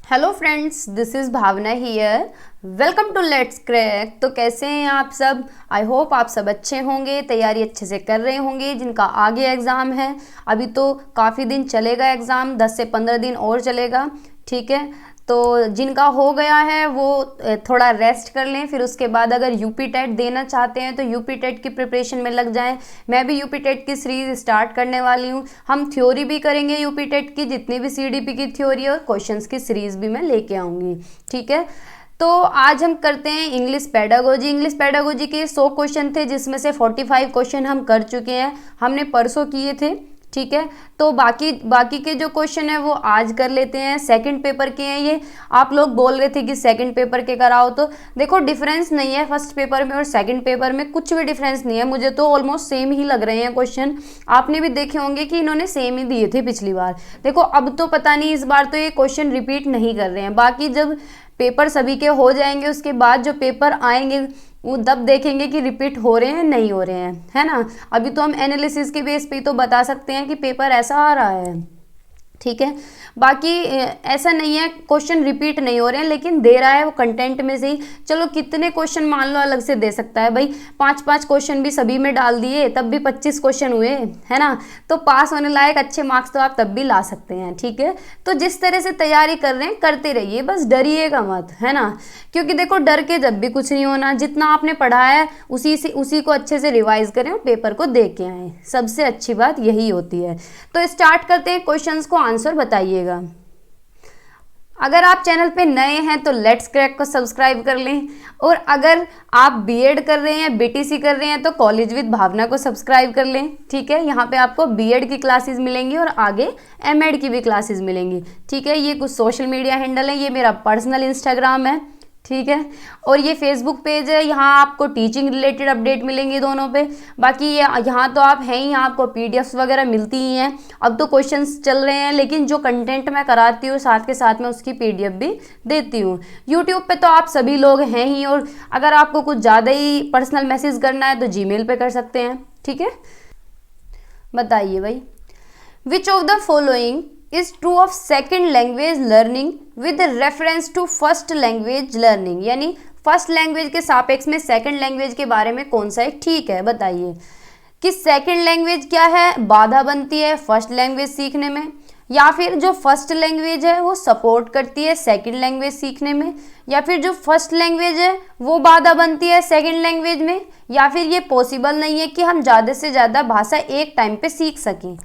Hello friends, this is Bhavna here. Welcome to let's crack. तो कैसे हैं आप सब? आई होप आप सब अच्छे होंगे, तैयारी अच्छे से कर रहे होंगे। जिनका आगे एग्ज़ाम है, अभी तो काफ़ी दिन चलेगा एग्ज़ाम, 10 से 15 दिन और चलेगा, ठीक है। तो जिनका हो गया है वो थोड़ा रेस्ट कर लें, फिर उसके बाद अगर यूपी टेट देना चाहते हैं तो यूपी टेट की प्रिपरेशन में लग जाएं। मैं भी यूपी टेट की सीरीज स्टार्ट करने वाली हूँ। हम थ्योरी भी करेंगे यूपी टेट की, जितनी भी सीडीपी की थ्योरी है, और क्वेश्चंस की सीरीज भी मैं लेके आऊँगी, ठीक है। तो आज हम करते हैं इंग्लिश पेडागोजी। इंग्लिश पेडागोजी के 100 क्वेश्चन थे, जिसमें से 45 क्वेश्चन हम कर चुके हैं, हमने परसों किए थे, ठीक है। तो बाकी के जो क्वेश्चन है वो आज कर लेते हैं। सेकंड पेपर के हैं ये। आप लोग बोल रहे थे कि सेकंड पेपर के कराओ, तो देखो डिफरेंस नहीं है फर्स्ट पेपर में और सेकंड पेपर में, कुछ भी डिफरेंस नहीं है। मुझे तो ऑलमोस्ट सेम ही लग रहे हैं क्वेश्चन। आपने भी देखे होंगे कि इन्होंने सेम ही दिए थे पिछली बार। देखो अब तो पता नहीं, इस बार तो ये क्वेश्चन रिपीट नहीं कर रहे हैं। बाकी जब पेपर सभी के हो जाएंगे, उसके बाद जो पेपर आएंगे वो तब देखेंगे कि रिपीट हो रहे हैं नहीं हो रहे हैं, है ना। अभी तो हम एनालिसिस के बेस पे तो बता सकते हैं कि पेपर ऐसा आ रहा है, ठीक है। बाकी ऐसा नहीं है क्वेश्चन रिपीट नहीं हो रहे हैं, लेकिन दे रहा है वो कंटेंट में से ही। चलो कितने क्वेश्चन मान लो अलग से दे सकता है भाई, 5-5 क्वेश्चन भी सभी में डाल दिए तब भी 25 क्वेश्चन हुए, है ना। तो पास होने लायक अच्छे मार्क्स तो आप तब भी ला सकते हैं, ठीक है। तो जिस तरह से तैयारी कर रहे हैं करते रहिए, बस डरिएगा मत, है ना। क्योंकि देखो डर के जब भी कुछ नहीं होना। जितना आपने पढ़ा है उसी को अच्छे से रिवाइज करें और पेपर को दे के आएँ, सबसे अच्छी बात यही होती है। तो स्टार्ट करते हैं, क्वेश्चंस को आंसर बताइएगा। अगर आप चैनल पे नए हैं तो लेट्स क्रैक को सब्सक्राइब कर लें, और अगर आप बीएड कर रहे हैं, बीटीसी कर रहे हैं, तो कॉलेज विद भावना को सब्सक्राइब कर लें, ठीक है। यहाँ पे आपको बीएड की क्लासेस मिलेंगी और आगे एमएड की भी क्लासेस मिलेंगी, ठीक है। ये कुछ सोशल मीडिया हैंडल है, ये मेरा पर्सनल इंस्टाग्राम है, ठीक है। और ये फेसबुक पेज है, यहाँ आपको टीचिंग रिलेटेड अपडेट मिलेंगे दोनों पे। बाकी ये यहाँ तो आप हैं ही, यहाँ आपको पीडीएफ्स वगैरह मिलती ही हैं। अब तो क्वेश्चंस चल रहे हैं, लेकिन जो कंटेंट मैं कराती हूँ साथ के साथ में उसकी पीडीएफ भी देती हूँ। यूट्यूब पे तो आप सभी लोग हैं ही, और अगर आपको कुछ ज़्यादा ही पर्सनल मैसेज करना है तो जीमेल पे कर सकते हैं, ठीक है। बताइए भाई, which of the following is true of second language learning with reference to first language learning. यानी फर्स्ट लैंग्वेज के सापेक्ष में सेकेंड लैंग्वेज के बारे में कौन सा एक ठीक है। बताइए कि सेकेंड लैंग्वेज क्या है, बाधा बनती है फर्स्ट लैंग्वेज सीखने में, या फिर जो फर्स्ट लैंग्वेज है वो सपोर्ट करती है सेकेंड लैंग्वेज सीखने में, या फिर जो फर्स्ट लैंग्वेज है वो बाधा बनती है सेकेंड लैंग्वेज में, या फिर ये पॉसिबल नहीं है कि हम ज़्यादा से ज़्यादा भाषा एक टाइम पे सीख सकें।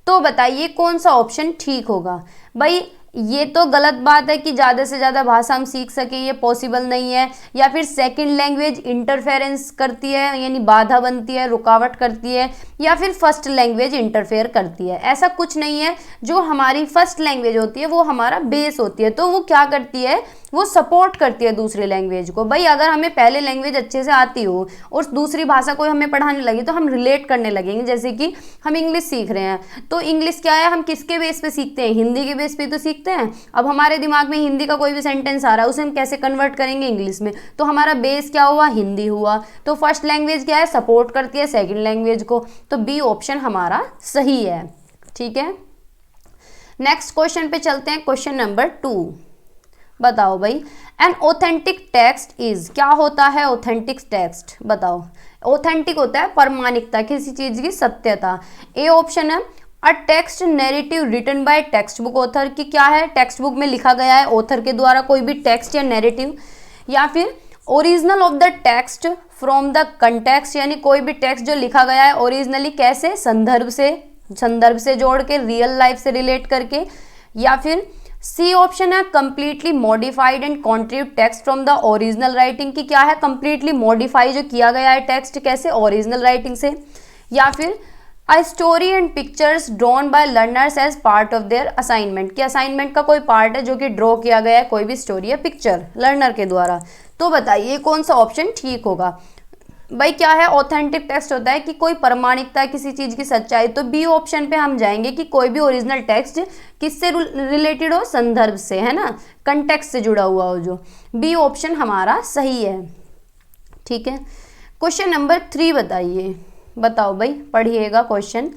तो बताइए कौन सा ऑप्शन ठीक होगा। भाई ये तो गलत बात है कि ज़्यादा से ज़्यादा भाषा हम सीख सकें, ये पॉसिबल नहीं है। या फिर सेकंड लैंग्वेज इंटरफेरेंस करती है, यानी बाधा बनती है, रुकावट करती है, या फिर फर्स्ट लैंग्वेज इंटरफेयर करती है। ऐसा कुछ नहीं है। जो हमारी फर्स्ट लैंग्वेज होती है वो हमारा बेस होती है, तो वो क्या करती है, वो सपोर्ट करती है दूसरी लैंग्वेज को। भाई अगर हमें पहले लैंग्वेज अच्छे से आती हो और दूसरी भाषा कोई हमें पढ़ाने लगी तो हम रिलेट करने लगेंगे। जैसे कि हम इंग्लिश सीख रहे हैं, तो इंग्लिश क्या है, हम किसके बेस पे सीखते हैं, हिंदी के बेस पे तो सीखते हैं। अब हमारे दिमाग में हिंदी का कोई भी सेंटेंस आ रहा है, उसे हम कैसे कन्वर्ट करेंगे इंग्लिश में, तो हमारा बेस क्या हुआ, हिंदी हुआ। तो फर्स्ट लैंग्वेज क्या है, सपोर्ट करती है सेकेंड लैंग्वेज को। तो बी ऑप्शन हमारा सही है, ठीक है। नेक्स्ट क्वेश्चन पे चलते हैं, क्वेश्चन नंबर 2। बताओ भाई, एन ऑथेंटिक टेक्स्ट इज, क्या होता है ऑथेंटिक टेक्स्ट, बताओ। ऑथेंटिक होता है प्रमाणिकता, किसी चीज की सत्यता। ए ऑप्शन है a text narrative written by text book author, की क्या है, टेक्स्ट बुक में लिखा गया है ऑथर के द्वारा कोई भी टेक्स्ट या नैरेटिव। या फिर original of the text from the context, यानी कोई भी टेक्स्ट जो लिखा गया है ओरिजिनली कैसे, संदर्भ से जोड़ के, रियल लाइफ से रिलेट करके। या फिर सी ऑप्शन है completely modified and contrive text from the original writing, की क्या है, कंप्लीटली मॉडिफाई जो किया गया है टेक्स्ट कैसे, ओरिजिनल राइटिंग से। या फिर a story and pictures drawn by learners as part of their assignment, कि असाइनमेंट का कोई पार्ट है जो कि ड्रॉ किया गया है कोई भी स्टोरी या पिक्चर लर्नर के द्वारा। तो बताइए कौन सा ऑप्शन ठीक होगा। भाई क्या है, ऑथेंटिक टेक्स्ट होता है कि कोई प्रमाणिकता किसी चीज की सच्चाई। तो बी ऑप्शन पे हम जाएंगे कि कोई भी ओरिजिनल टेक्स्ट किससे रिलेटेड हो, संदर्भ से, है ना, कंटेक्स्ट से जुड़ा हुआ हो जो। बी ऑप्शन हमारा सही है, ठीक है। क्वेश्चन नंबर 3 बताइए। बताओ भाई, पढ़िएगा question.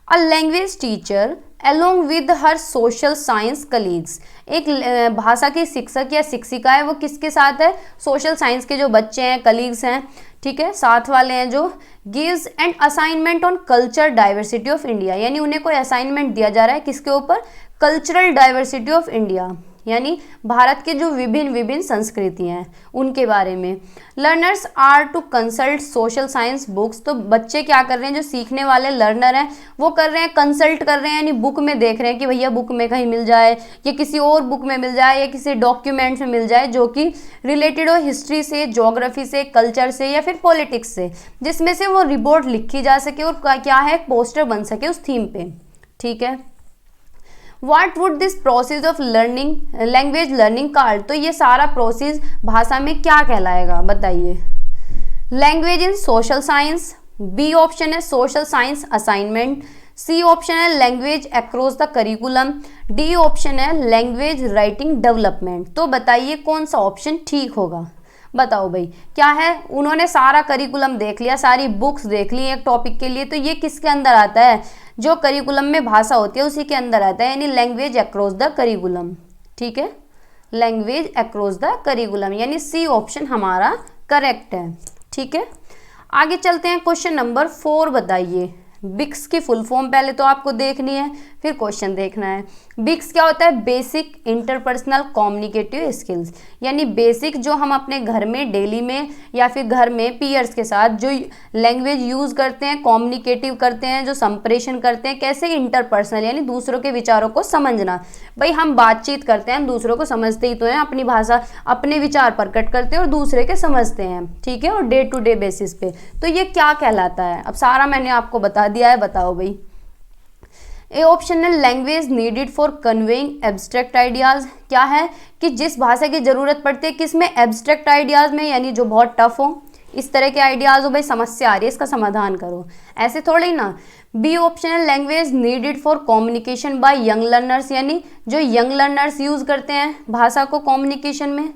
A language teacher along with her social science colleagues। एक भाषा की शिक्षक या शिक्षिका है, वो किसके साथ है? सोशल साइंस के जो बच्चे हैं, कलीग्स हैं, ठीक है, साथ वाले हैं जो। Gives and assignment on culture diversity of India, यानी उन्हें कोई असाइनमेंट दिया जा रहा है किसके ऊपर? कल्चरल डाइवर्सिटी ऑफ इंडिया, यानी भारत के जो विभिन्न विभिन्न संस्कृतियाँ हैं उनके बारे में। Learners are to consult social science books, तो बच्चे क्या कर रहे हैं, जो सीखने वाले लर्नर हैं वो कर रहे हैं, कंसल्ट कर रहे हैं, यानी बुक में देख रहे हैं कि भैया बुक में कहीं मिल जाए या किसी और बुक में मिल जाए या किसी डॉक्यूमेंट्स में मिल जाए जो कि रिलेटेड हो हिस्ट्री से, ज्योग्राफी से, कल्चर से या फिर पॉलिटिक्स से, जिसमें से वो रिपोर्ट लिखी जा सके और क्या है, पोस्टर बन सके उस थीम पे, ठीक है। What would this process of learning language learning called? तो ये सारा प्रोसेस भाषा में क्या कहलाएगा बताइए? Language in social science, B option है social science assignment, C option है language across the curriculum, D option है लैंग्वेज राइटिंग डेवलपमेंट। तो बताइए कौन सा ऑप्शन ठीक होगा? बताओ भाई, क्या है, उन्होंने सारा करिकुलम देख लिया, सारी बुक्स देख ली एक टॉपिक के लिए, तो ये किसके अंदर आता है? जो करिकुलम में भाषा होती है उसी के अंदर आता है, यानी लैंग्वेज अक्रॉस द करिकुलम, ठीक है, लैंग्वेज अक्रॉस द करिकुलम, यानी सी ऑप्शन हमारा करेक्ट है, ठीक है। आगे चलते हैं, क्वेश्चन नंबर 4 बताइए। बिक्स की फुल फॉर्म पहले तो आपको देखनी है, फिर क्वेश्चन देखना है। बिक्स क्या होता है? बेसिक इंटरपर्सनल कम्युनिकेटिव स्किल्स, यानी बेसिक जो हम अपने घर में डेली में या फिर घर में पीयर्स के साथ जो लैंग्वेज यूज़ करते हैं, कम्युनिकेटिव करते हैं, जो संप्रेषण करते हैं, कैसे इंटरपर्सनल, यानी दूसरों के विचारों को समझना। भाई हम बातचीत करते हैं, हम दूसरों को समझते ही तो हैं, अपनी भाषा अपने विचार प्रकट करते हैं और दूसरे के समझते हैं, ठीक है, और डे टू डे बेसिस पे। तो ये क्या कहलाता है? अब सारा मैंने आपको बता दिया है, बताओ भाई। ए ऑप्शन है language needed for conveying abstract ideas, क्या है कि जिस भाषा की ज़रूरत पड़ती है किसमें? एब्स्ट्रैक्ट आइडियाज़ में, यानी जो बहुत टफ हो, इस तरह के आइडियाज़ हो, भाई समस्या आ रही है इसका समाधान करो, ऐसे थोड़ी ना। बी ऑप्शन है language needed for communication bye young learners, यानी जो यंग लर्नर्स यूज़ करते हैं भाषा को कम्युनिकेशन में।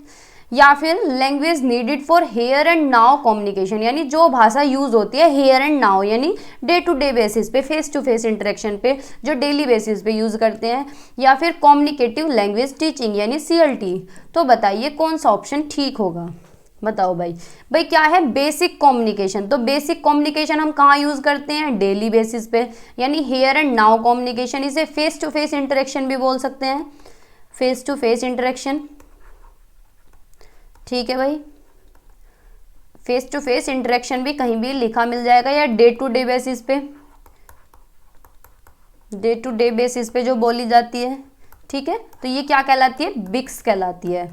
या फिर language needed for here and now communication, यानी जो भाषा यूज़ होती है हेयर एंड नाउ, यानी डे टू डे बेसिस पे, फेस टू फेस इंटरेक्शन पे, जो डेली बेसिस पे यूज़ करते हैं। या फिर कम्युनिकेटिव लैंग्वेज टीचिंग, यानी CLT। तो बताइए कौन सा ऑप्शन ठीक होगा? बताओ भाई। भाई क्या है? Basic communication. तो बेसिक कम्युनिकेशन हम कहाँ यूज़ करते हैं? डेली बेसिस पे, यानी हेयर एंड नाउ कम्युनिकेशन। इसे फेस टू फेस इंटरेक्शन भी बोल सकते हैं, फेस टू फेस इंटरेक्शन, ठीक है भाई। फेस टू फेस इंटरेक्शन भी कहीं भी लिखा मिल जाएगा, या डे टू डे बेसिस पे, डे टू डे बेसिस पे जो बोली जाती है, ठीक है। तो ये क्या कहलाती है? बिक्स कहलाती है,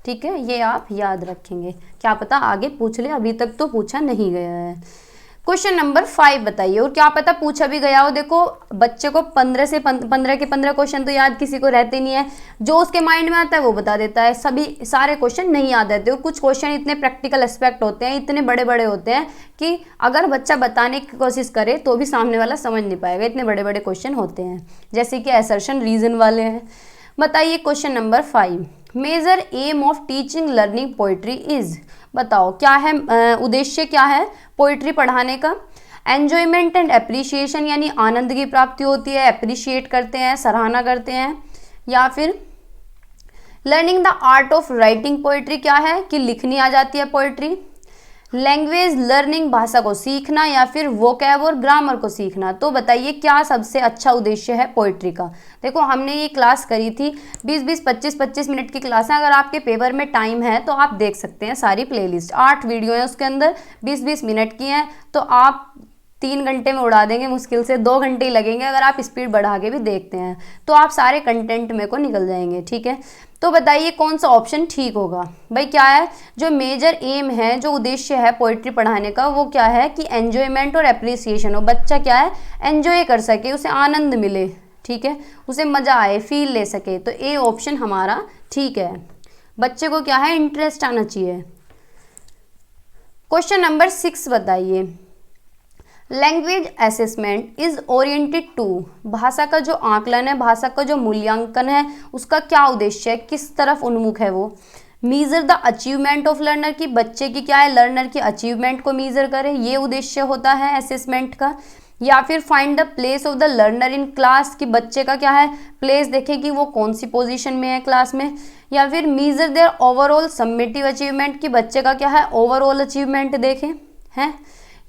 ठीक है, ये आप याद रखेंगे, क्या पता आगे पूछ ले, अभी तक तो पूछा नहीं गया है। क्वेश्चन नंबर 5 बताइए, और क्या पता पूछा भी गया हो। देखो बच्चे को 15 के 15 क्वेश्चन तो याद किसी को रहते नहीं है, जो उसके माइंड में आता है वो बता देता है, सभी सारे क्वेश्चन नहीं याद रहते। और कुछ क्वेश्चन इतने प्रैक्टिकल एस्पेक्ट होते हैं, इतने बड़े बड़े होते हैं कि अगर बच्चा बताने की कोशिश करे तो भी सामने वाला समझ नहीं पाएगा, इतने बड़े बड़े क्वेश्चन होते हैं, जैसे कि असर्शन रीजन वाले हैं। बताइए question number 5, major aim of teaching learning poetry is, बताओ क्या है उद्देश्य, क्या है पोइट्री पढ़ाने का? एन्जॉयमेंट एंड एप्रिसिएशन, यानी आनंद की प्राप्ति होती है, अप्रिशिएट करते हैं, सराहना करते हैं। या फिर learning the art of writing poetry, क्या है कि लिखनी आ जाती है पोइट्री। लैंग्वेज लर्निंग, भाषा को सीखना, या फिर वोकैब और ग्रामर को सीखना। तो बताइए क्या सबसे अच्छा उद्देश्य है पोइट्री का? देखो हमने ये क्लास करी थी, 20-20, 25-25 मिनट की क्लास है। अगर आपके पेपर में टाइम है तो आप देख सकते हैं सारी प्लेलिस्ट, 8 वीडियो है उसके अंदर, 20-20 मिनट की हैं, तो आप 3 घंटे में उड़ा देंगे मुश्किल से, 2 घंटे ही लगेंगे अगर आप स्पीड बढ़ा के भी देखते हैं, तो आप सारे कंटेंट में को निकल जाएंगे, ठीक है। तो बताइए कौन सा ऑप्शन ठीक होगा? भाई क्या है, जो मेजर एम है, जो उद्देश्य है पोइट्री पढ़ाने का, वो क्या है कि एन्जॉयमेंट और एप्रिसिएशन हो, बच्चा क्या है एन्जॉय कर सके, उसे आनंद मिले, ठीक है, उसे मज़ा आए, फील ले सके। तो ए ऑप्शन हमारा ठीक है, बच्चे को क्या है इंटरेस्ट आना चाहिए। क्वेश्चन नंबर 6 बताइए, language assessment is oriented to, भाषा का जो आकलन है, भाषा का जो मूल्यांकन है, उसका क्या उद्देश्य है, किस तरफ उन्मुख है वो? Measure the achievement of learner, की बच्चे की क्या है लर्नर की अचीवमेंट को मीजर करे, ये उद्देश्य होता है असेसमेंट का। या फिर find the place of the learner in class, कि बच्चे का क्या है प्लेस देखें कि वो कौन सी पोजीशन में है क्लास में, या फिर measure their overall summative achievement, कि बच्चे का क्या है ओवरऑल अचीवमेंट देखें हैं,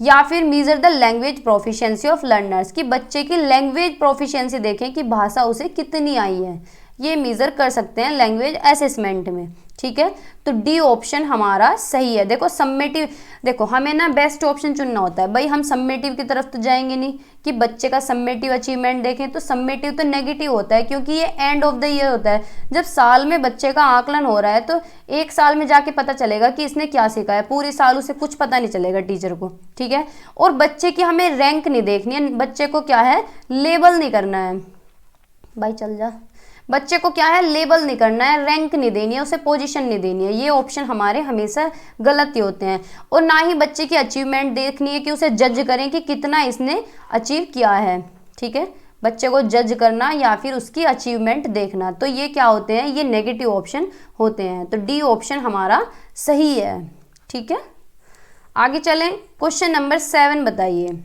या फिर measure the language proficiency of learners, कि बच्चे की लैंग्वेज प्रोफिशिएंसी देखें कि भाषा उसे कितनी आई है, ये मेजर कर सकते हैं लैंग्वेज असेसमेंट में। ठीक है, तो डी ऑप्शन हमारा सही है। देखो सम्मेटिव, देखो हमें ना बेस्ट ऑप्शन चुनना होता है भाई, हम सम्मेटिव की तरफ तो जाएंगे नहीं कि बच्चे का सम्मेटिव अचीवमेंट देखें, तो सम्मेटिव तो नेगेटिव होता है क्योंकि ये एंड ऑफ द ईयर होता है। जब साल में बच्चे का आकलन हो रहा है तो एक साल में जाके पता चलेगा कि इसने क्या सीखा है, पूरे साल उसे कुछ पता नहीं चलेगा टीचर को। ठीक है, और बच्चे की हमें रैंक नहीं देखनी है, बच्चे को क्या है लेबल नहीं करना है भाई, चल जा, बच्चे को क्या है लेबल नहीं करना है, रैंक नहीं देनी है, उसे पोजीशन नहीं देनी है। ये ऑप्शन हमारे हमेशा गलत ही होते हैं। और ना ही बच्चे की अचीवमेंट देखनी है कि उसे जज करें कि कितना इसने अचीव किया है। ठीक है, बच्चे को जज करना या फिर उसकी अचीवमेंट देखना, तो ये क्या होते हैं, ये नेगेटिव ऑप्शन होते हैं। तो डी ऑप्शन हमारा सही है। ठीक है, आगे चलें। क्वेश्चन नंबर 7 बताइए।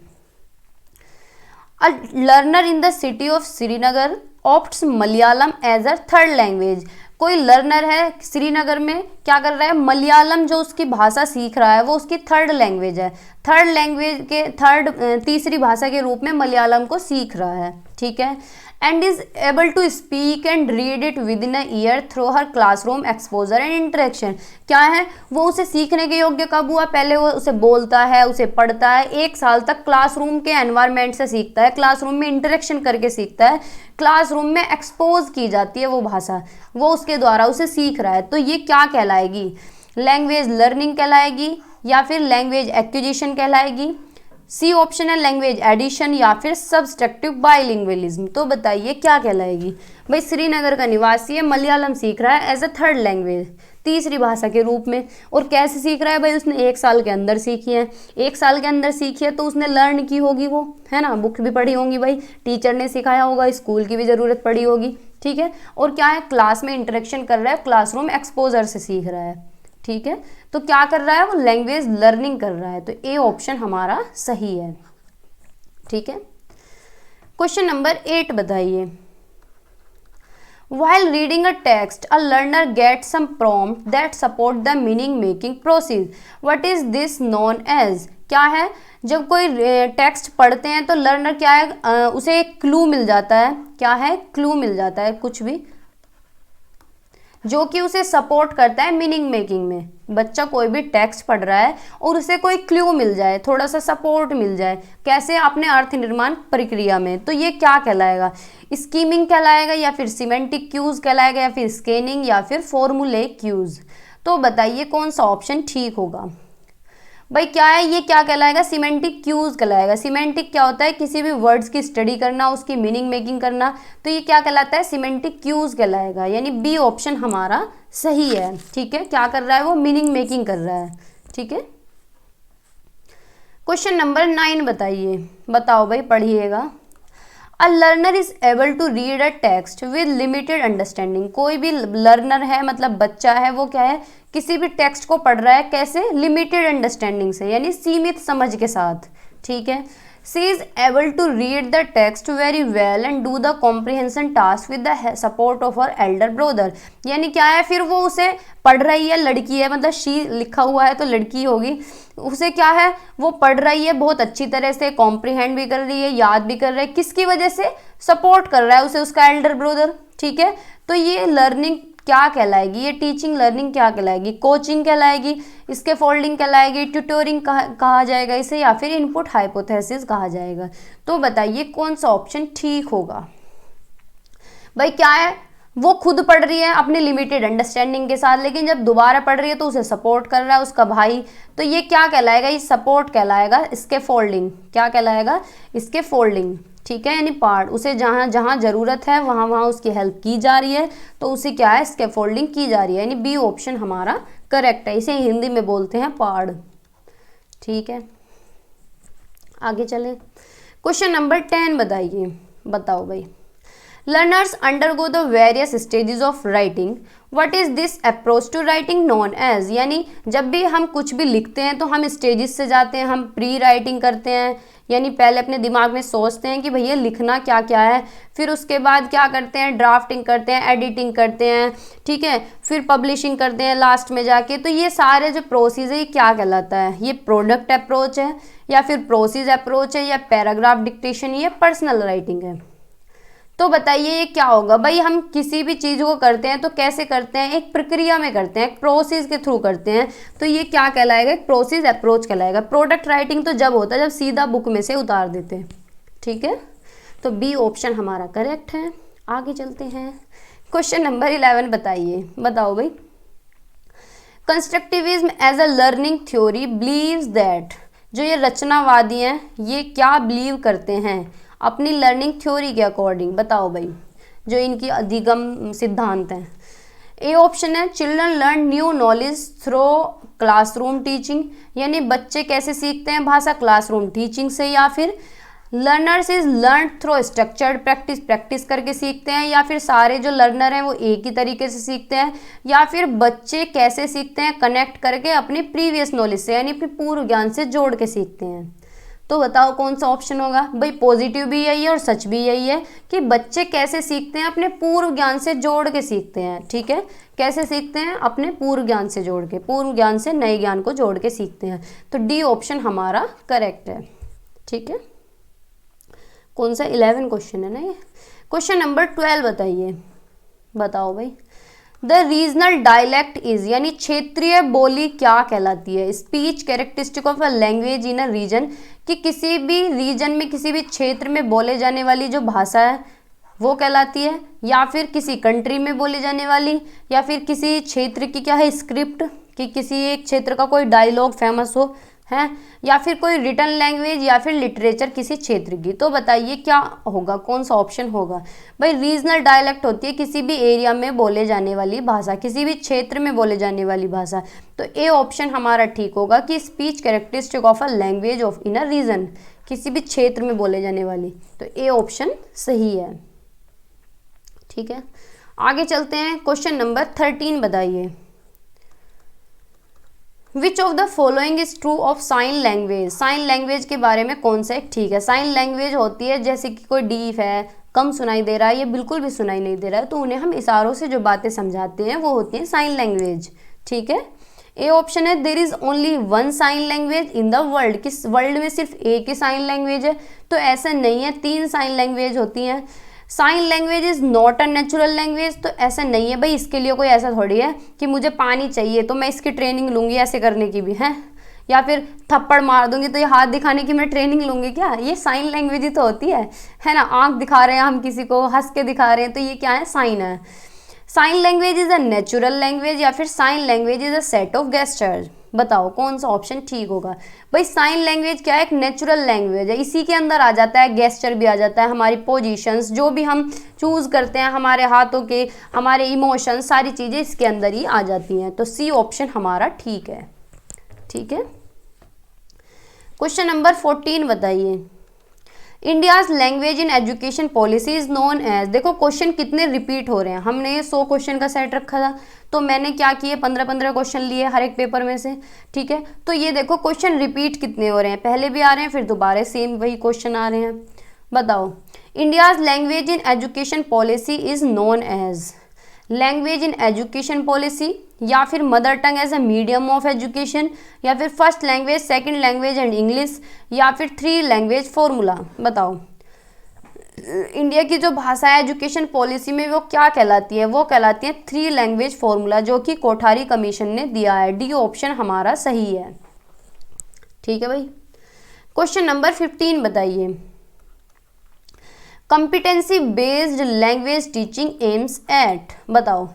A learner in the city of Srinagar opts Malayalam as a third language. कोई लर्नर है श्रीनगर में, क्या कर रहा है, मलयालम जो उसकी भाषा सीख रहा है वो उसकी थर्ड लैंग्वेज है, थर्ड लैंग्वेज के तीसरी भाषा के रूप में मलयालम को सीख रहा है। ठीक है, and is able to speak and read it within a year through her classroom exposure and interaction. क्या है, वो उसे सीखने के योग्य कब हुआ, पहले वो उसे बोलता है, उसे पढ़ता है, 1 साल तक क्लासरूम के एनवायरनमेंट से सीखता है, क्लासरूम में इंटरेक्शन करके सीखता है, क्लासरूम में एक्सपोज की जाती है वो भाषा, वो उसके द्वारा उसे सीख रहा है। तो ये क्या कहलाएगी, लैंग्वेज लर्निंग कहलाएगी या फिर लैंग्वेज एक्विजिशन कहलाएगी। सी ऑप्शन है लैंग्वेज एडिशन या फिर सब्सट्रैक्टिव बाइलिंगुअलिज्म। तो बताइए क्या कहलाएगी। भाई श्रीनगर का निवासी है, मलयालम सीख रहा है एज अ थर्ड लैंग्वेज, तीसरी भाषा के रूप में, और कैसे सीख रहा है भाई, उसने 1 साल के अंदर सीखी है, 1 साल के अंदर सीखी है तो उसने लर्न की होगी वो, है ना, बुक भी पढ़ी होंगी भाई, टीचर ने सिखाया होगा, स्कूल की भी ज़रूरत पड़ी होगी। ठीक है, और क्या है क्लास में इंटरेक्शन कर रहा है, क्लासरूम एक्सपोजर से सीख रहा है। ठीक है, तो क्या कर रहा है वो लैंग्वेज लर्निंग कर रहा है, तो ए ऑप्शन हमारा सही है। ठीक है, क्वेश्चन नंबर 8 बताइए। While reading a text, a learner gets some prompt that support the meaning making process. What is this known as? क्या है, जब कोई टेक्स्ट पढ़ते हैं तो लर्नर क्या है, उसे एक क्लू मिल जाता है, क्या है क्लू मिल जाता है कुछ भी जो कि उसे सपोर्ट करता है मीनिंग मेकिंग में। बच्चा कोई भी टेक्स्ट पढ़ रहा है और उसे कोई क्लू मिल जाए, थोड़ा सा सपोर्ट मिल जाए, कैसे अपने अर्थ निर्माण प्रक्रिया में, तो ये क्या कहलाएगा, स्कीमिंग कहलाएगा या फिर सिमेंटिक क्यूज कहलाएगा या फिर स्कैनिंग या फिर फॉर्मूलेक क्यूज। तो बताइए कौन सा ऑप्शन ठीक होगा। भाई क्या है, ये क्या कहलाएगा, सिमेंटिक क्यूज कहलाएगा। सिमेंटिक क्या होता है, किसी भी वर्ड्स की स्टडी करना, उसकी मीनिंग मेकिंग करना, तो ये क्या कहलाता है, सिमेंटिक क्यूज कहलाएगा, यानी बी ऑप्शन हमारा सही है। ठीक है, क्या कर रहा है वो मीनिंग मेकिंग कर रहा है। ठीक है, क्वेश्चन नंबर 9 बताइए, बताओ भाई पढ़िएगा। A learner is able to read a text with limited understanding. कोई भी लर्नर है, मतलब बच्चा है, वो क्या है किसी भी टेक्स्ट को पढ़ रहा है, कैसे, लिमिटेड अंडरस्टैंडिंग से, यानी सीमित समझ के साथ। ठीक है, C is able to read the text very well and do the comprehension task with the support of her elder brother. यानी क्या है, फिर वो उसे पढ़ रही है, लड़की है, मतलब शी लिखा हुआ है तो लड़की होगी, उसे क्या है वो पढ़ रही है बहुत अच्छी तरह से, कॉम्प्रिहेंड भी कर रही है, याद भी कर रहा है, किसकी वजह से, सपोर्ट कर रहा है उसे उसका एल्डर ब्रदर। ठीक है, तो ये लर्निंग क्या कहलाएगी, ये टीचिंग लर्निंग क्या कहलाएगी, कोचिंग कहलाएगी, इसके फोल्डिंग कहलाएगी, ट्यूटोरिंग कहा जाएगा इसे, या फिर इनपुट हाइपोथेसिस कहा जाएगा। तो बताइए कौन सा ऑप्शन ठीक होगा। भाई क्या है, वो खुद पढ़ रही है अपने लिमिटेड अंडरस्टैंडिंग के साथ, लेकिन जब दोबारा पढ़ रही है तो उसे सपोर्ट कर रहा है उसका भाई, तो ये क्या कहलाएगा, ये सपोर्ट कहलाएगा, इसके फोल्डिंग क्या कहलाएगा, इसके फोल्डिंग। ठीक है, यानी पार्ट, उसे जहाँ जहाँ ज़रूरत है वहाँ वहाँ उसकी हेल्प की जा रही है, तो उसे क्या है स्कैफोल्डिंग की जा रही है, यानी बी ऑप्शन हमारा करेक्ट है। इसे हिंदी में बोलते हैं पार्ट। ठीक है, आगे चले। क्वेश्चन नंबर 10 बताइए, बताओ भाई। Learners undergo the various stages of writing, what is this approach to writing known as. यानी जब भी हम कुछ भी लिखते हैं तो हम स्टेजेस से जाते हैं, हम प्री राइटिंग करते हैं यानी पहले अपने दिमाग में सोचते हैं कि भैया लिखना क्या क्या है, फिर उसके बाद क्या करते हैं, ड्राफ्टिंग करते हैं, एडिटिंग करते हैं, ठीक है, फिर पब्लिशिंग करते हैं लास्ट में जाके। तो ये सारे जो प्रोसेस है ये क्या कहलाता है, ये प्रोडक्ट अप्रोच है या फिर प्रोसेस अप्रोच है या पैराग्राफ डिक्टेशन, ये पर्सनल राइटिंग है। तो बताइए ये क्या होगा भाई। हम किसी भी चीज़ को करते हैं तो कैसे करते हैं, एक प्रक्रिया में करते हैं, एक प्रोसेस के थ्रू करते हैं। तो ये क्या कहलाएगा, एक प्रोसेस अप्रोच कहलाएगा। प्रोडक्ट राइटिंग तो जब होता है जब सीधा बुक में से उतार देते हैं, ठीक है। तो बी ऑप्शन हमारा करेक्ट है। आगे चलते हैं, क्वेश्चन नंबर 11 बताइए, बताओ भाई। Constructivism as a learning theory believes that, जो ये रचनावादी हैं ये क्या बिलीव करते हैं अपनी लर्निंग थ्योरी के अकॉर्डिंग, बताओ भाई, जो इनकी अधिगम सिद्धांत हैं। ए ऑप्शन है children learn new knowledge through classroom teaching, यानी बच्चे कैसे सीखते हैं भाषा, क्लासरूम टीचिंग से, या फिर learners is learn through structured practice, practice करके सीखते हैं, या फिर सारे जो लर्नर हैं वो एक ही तरीके से सीखते हैं, या फिर बच्चे कैसे सीखते हैं कनेक्ट करके अपने प्रीवियस नॉलेज से, यानी अपने पूर्व ज्ञान से जोड़ के सीखते हैं। तो बताओ कौन सा ऑप्शन होगा भाई। पॉजिटिव भी यही है और सच भी यही है कि बच्चे कैसे सीखते हैं, अपने पूर्व ज्ञान से जोड़ के सीखते हैं, ठीक है। कैसे सीखते हैं, अपने पूर्व ज्ञान से जोड़ के, पूर्व ज्ञान से नए ज्ञान को जोड़ के सीखते हैं। तो डी ऑप्शन हमारा करेक्ट है, ठीक है। कौन सा 11 क्वेश्चन है ना ये। क्वेश्चन नंबर 12 बताइए, बताओ भाई। द रीजनल डायलैक्ट इज, यानी क्षेत्रीय बोली क्या कहलाती है। Speech characteristic of a language in a region, कि किसी भी रीजन में किसी भी क्षेत्र में बोले जाने वाली जो भाषा है वो कहलाती है, या फिर किसी कंट्री में बोले जाने वाली, या फिर किसी क्षेत्र की क्या है स्क्रिप्ट, कि किसी एक क्षेत्र का कोई डायलॉग फेमस हो है, या फिर कोई रिटन लैंग्वेज, या फिर लिटरेचर किसी क्षेत्र की। तो बताइए क्या होगा, कौन सा ऑप्शन होगा भाई। रीजनल डायलेक्ट होती है किसी भी एरिया में बोले जाने वाली भाषा, किसी भी क्षेत्र में बोले जाने वाली भाषा। तो ए ऑप्शन हमारा ठीक होगा कि speech characteristic of a language of in a region, किसी भी क्षेत्र में बोले जाने वाली। तो ए ऑप्शन सही है, ठीक है। आगे चलते हैं, क्वेश्चन नंबर 13 बताइए। Which of the following is true of sign language, sign language के बारे में कौन सा एक ठीक है। साइन लैंग्वेज होती है जैसे कि कोई डीफ है, कम सुनाई दे रहा है, ये बिल्कुल भी सुनाई नहीं दे रहा है, तो उन्हें हम इशारों से जो बातें समझाते हैं वो होती है साइन लैंग्वेज, ठीक है। ए ऑप्शन है there is only one sign language in the world, किस वर्ल्ड में सिर्फ एक ही साइन लैंग्वेज है, तो ऐसा नहीं है, 3 साइन लैंग्वेज होती हैं। Sign language is not a natural language, तो ऐसा नहीं है भाई, इसके लिए कोई ऐसा थोड़ी है कि मुझे पानी चाहिए तो मैं इसकी ट्रेनिंग लूंगी ऐसे करने की भी है, या फिर थप्पड़ मार दूंगी तो ये हाथ दिखाने की मैं ट्रेनिंग लूंगी क्या। ये साइन लैंग्वेज ही तो होती है ना। आंख दिखा रहे हैं हम किसी को, हंस के दिखा रहे हैं, तो ये क्या है, साइन है। Sign language is a natural language, या फिर sign language is a set of gestures. बताओ कौन सा ऑप्शन ठीक होगा भाई। साइन लैंग्वेज क्या है, एक नेचुरल लैंग्वेज है, इसी के अंदर आ जाता है गेस्चर भी आ जाता है, हमारी पोजीशंस जो भी हम चूज करते हैं, हमारे हाथों के, हमारे इमोशंस, सारी चीज़ें इसके अंदर ही आ जाती हैं। तो सी ऑप्शन हमारा ठीक है, ठीक है। क्वेश्चन नंबर 14 बताइए। India's language in education policy is known as, देखो क्वेश्चन कितने रिपीट हो रहे हैं, हमने ये 100 क्वेश्चन का सेट रखा था, तो मैंने क्या किए 15-15 क्वेश्चन लिए हर एक पेपर में से, ठीक है। तो ये देखो क्वेश्चन रिपीट कितने हो रहे हैं, पहले भी आ रहे हैं फिर दोबारा सेम वही क्वेश्चन आ रहे हैं। बताओ India's language in education policy is known as, language in education policy, या फिर mother tongue as a medium of education, या फिर first language, second language and English, या फिर 3 लैंग्वेज फॉर्मूला। बताओ इंडिया की जो भाषा है एजुकेशन पॉलिसी में वो क्या कहलाती है, वो कहलाती है 3 लैंग्वेज फॉर्मूला, जो कि कोठारी कमीशन ने दिया है। डी ऑप्शन हमारा सही है, ठीक है भाई। क्वेश्चन नंबर 15 बताइए। Competency based language teaching aims at, बताओ।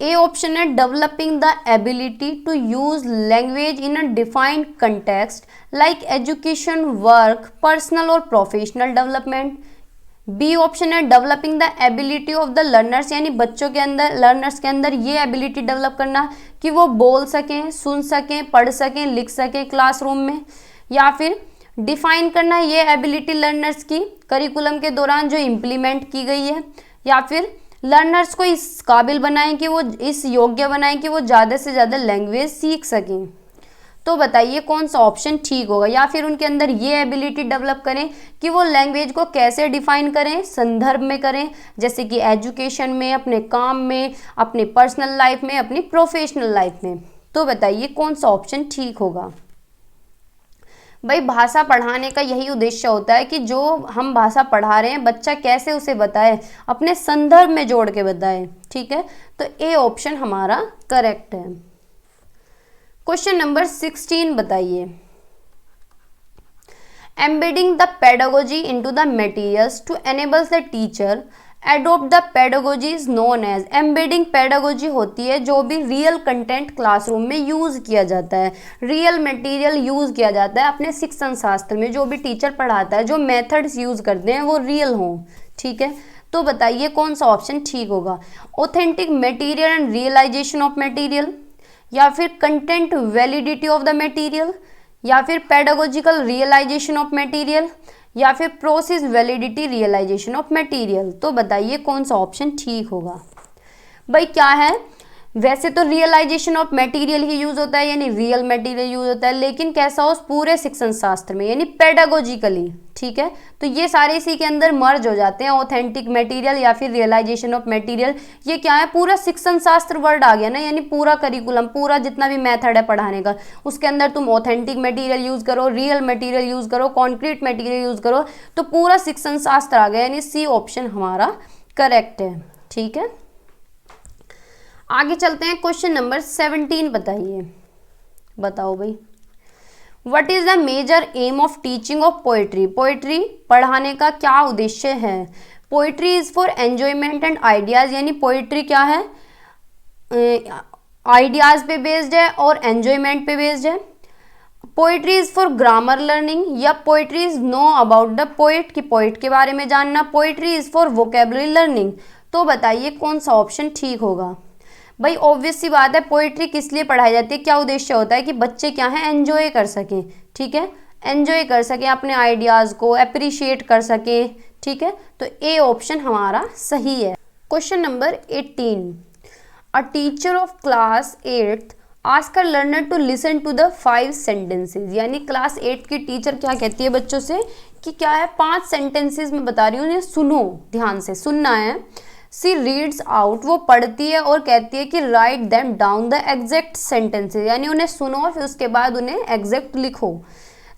ए ऑप्शन है developing the ability to use language in a defined context like education, work, personal और प्रोफेशनल डेवलपमेंट। बी ऑप्शन है developing the ability of the learners, यानी बच्चों के अंदर, learners के अंदर ये एबिलिटी डेवलप करना कि वो बोल सकें, सुन सकें, पढ़ सकें, लिख सकें क्लासरूम में, या फिर डिफाइन करना ये एबिलिटी लर्नर्स की करिकुलम के दौरान जो इम्प्लीमेंट की गई है, या फिर लर्नर्स को इस काबिल बनाएं कि वो, इस योग्य बनाएं कि वो ज़्यादा से ज़्यादा लैंग्वेज सीख सकें। तो बताइए कौन सा ऑप्शन ठीक होगा, या फिर उनके अंदर ये एबिलिटी डेवलप करें कि वो लैंग्वेज को कैसे डिफाइन करें, संदर्भ में करें, जैसे कि एजुकेशन में, अपने काम में, अपने पर्सनल लाइफ में, अपनी प्रोफेशनल लाइफ में। तो बताइए कौन सा ऑप्शन ठीक होगा। भाई भाषा पढ़ाने का यही उद्देश्य होता है कि जो हम भाषा पढ़ा रहे हैं बच्चा कैसे उसे बताए, अपने संदर्भ में जोड़ के बताए। ठीक है, तो ए ऑप्शन हमारा करेक्ट है। क्वेश्चन नंबर 16 बताइए। Embedding the pedagogy into the materials to enables the teacher adopt the pedagogy is known as. Embedding pedagogy होती है जो भी रियल कंटेंट क्लासरूम में यूज किया जाता है, रियल मटेरियल यूज किया जाता है अपने शिक्षण शास्त्र में, जो भी टीचर पढ़ाता है, जो मेथड्स यूज करते हैं वो रियल हों। ठीक है, तो बताइए कौन सा ऑप्शन ठीक होगा। Authentic material and realisation of material, या फिर content validity of the material, या फिर पेडागोजिकल रियलाइजेशन ऑफ मटेरियल, या फिर process validity realisation of material. तो बताइए कौन सा ऑप्शन ठीक होगा। भाई क्या है, वैसे तो रियलाइजेशन ऑफ मटेरियल ही यूज होता है, यानी रियल मटेरियल यूज होता है, लेकिन कैसा हो, पूरे शिक्षण शास्त्र में, यानी पेडागोजिकली। ठीक है, तो ये सारे इसी के अंदर मर्ज हो जाते हैं, ऑथेंटिक मटेरियल या फिर रियलाइजेशन ऑफ मटेरियल। ये क्या है, पूरा शिक्षण शास्त्र वर्ड आ गया ना, यानी पूरा करिकुलम, पूरा जितना भी मेथड है पढ़ाने का, उसके अंदर तुम ऑथेंटिक मटेरियल यूज करो, रियल मटेरियल यूज करो, कॉन्क्रीट मटेरियल यूज करो, तो पूरा शिक्षण शास्त्र आ गया, यानी सी ऑप्शन हमारा करेक्ट है। ठीक है, आगे चलते हैं। क्वेश्चन नंबर 17 बताइए। बताओ भाई, what is the major aim of teaching of poetry. Poetry पढ़ाने का क्या उद्देश्य है। Poetry is for enjoyment and ideas, यानी पोएट्री क्या है, आइडियाज पे बेस्ड है और एंजॉयमेंट पे बेस्ड है। Poetry is for grammar learning, या poetry is know about the poet, कि पोएट के बारे में जानना। Poetry is for vocabulary learning. तो बताइए कौन सा ऑप्शन ठीक होगा। भाई ऑब्वियस सी बात है, पोएट्री किस लिए पढ़ाई जाती है, क्या उद्देश्य होता है कि बच्चे क्या है, एंजॉय कर सकें। ठीक है, एंजॉय कर सकें, अपने आइडियाज़ को अप्रिशिएट कर सकें। ठीक है, तो ए ऑप्शन हमारा सही है। Question number 18। A teacher of class 8th ask a learner to listen to the 5 sentences, यानी क्लास 8 की टीचर क्या कहती है बच्चों से कि क्या है, 5 सेंटेंसेज में बता रही हूँ, उन्हें सुनो, ध्यान से सुनना है। सी रीड्स आउट, वो पढ़ती है और कहती है कि write them down the exact sentences, यानी उन्हें सुनो और फिर उसके बाद उन्हें एग्जैक्ट लिखो।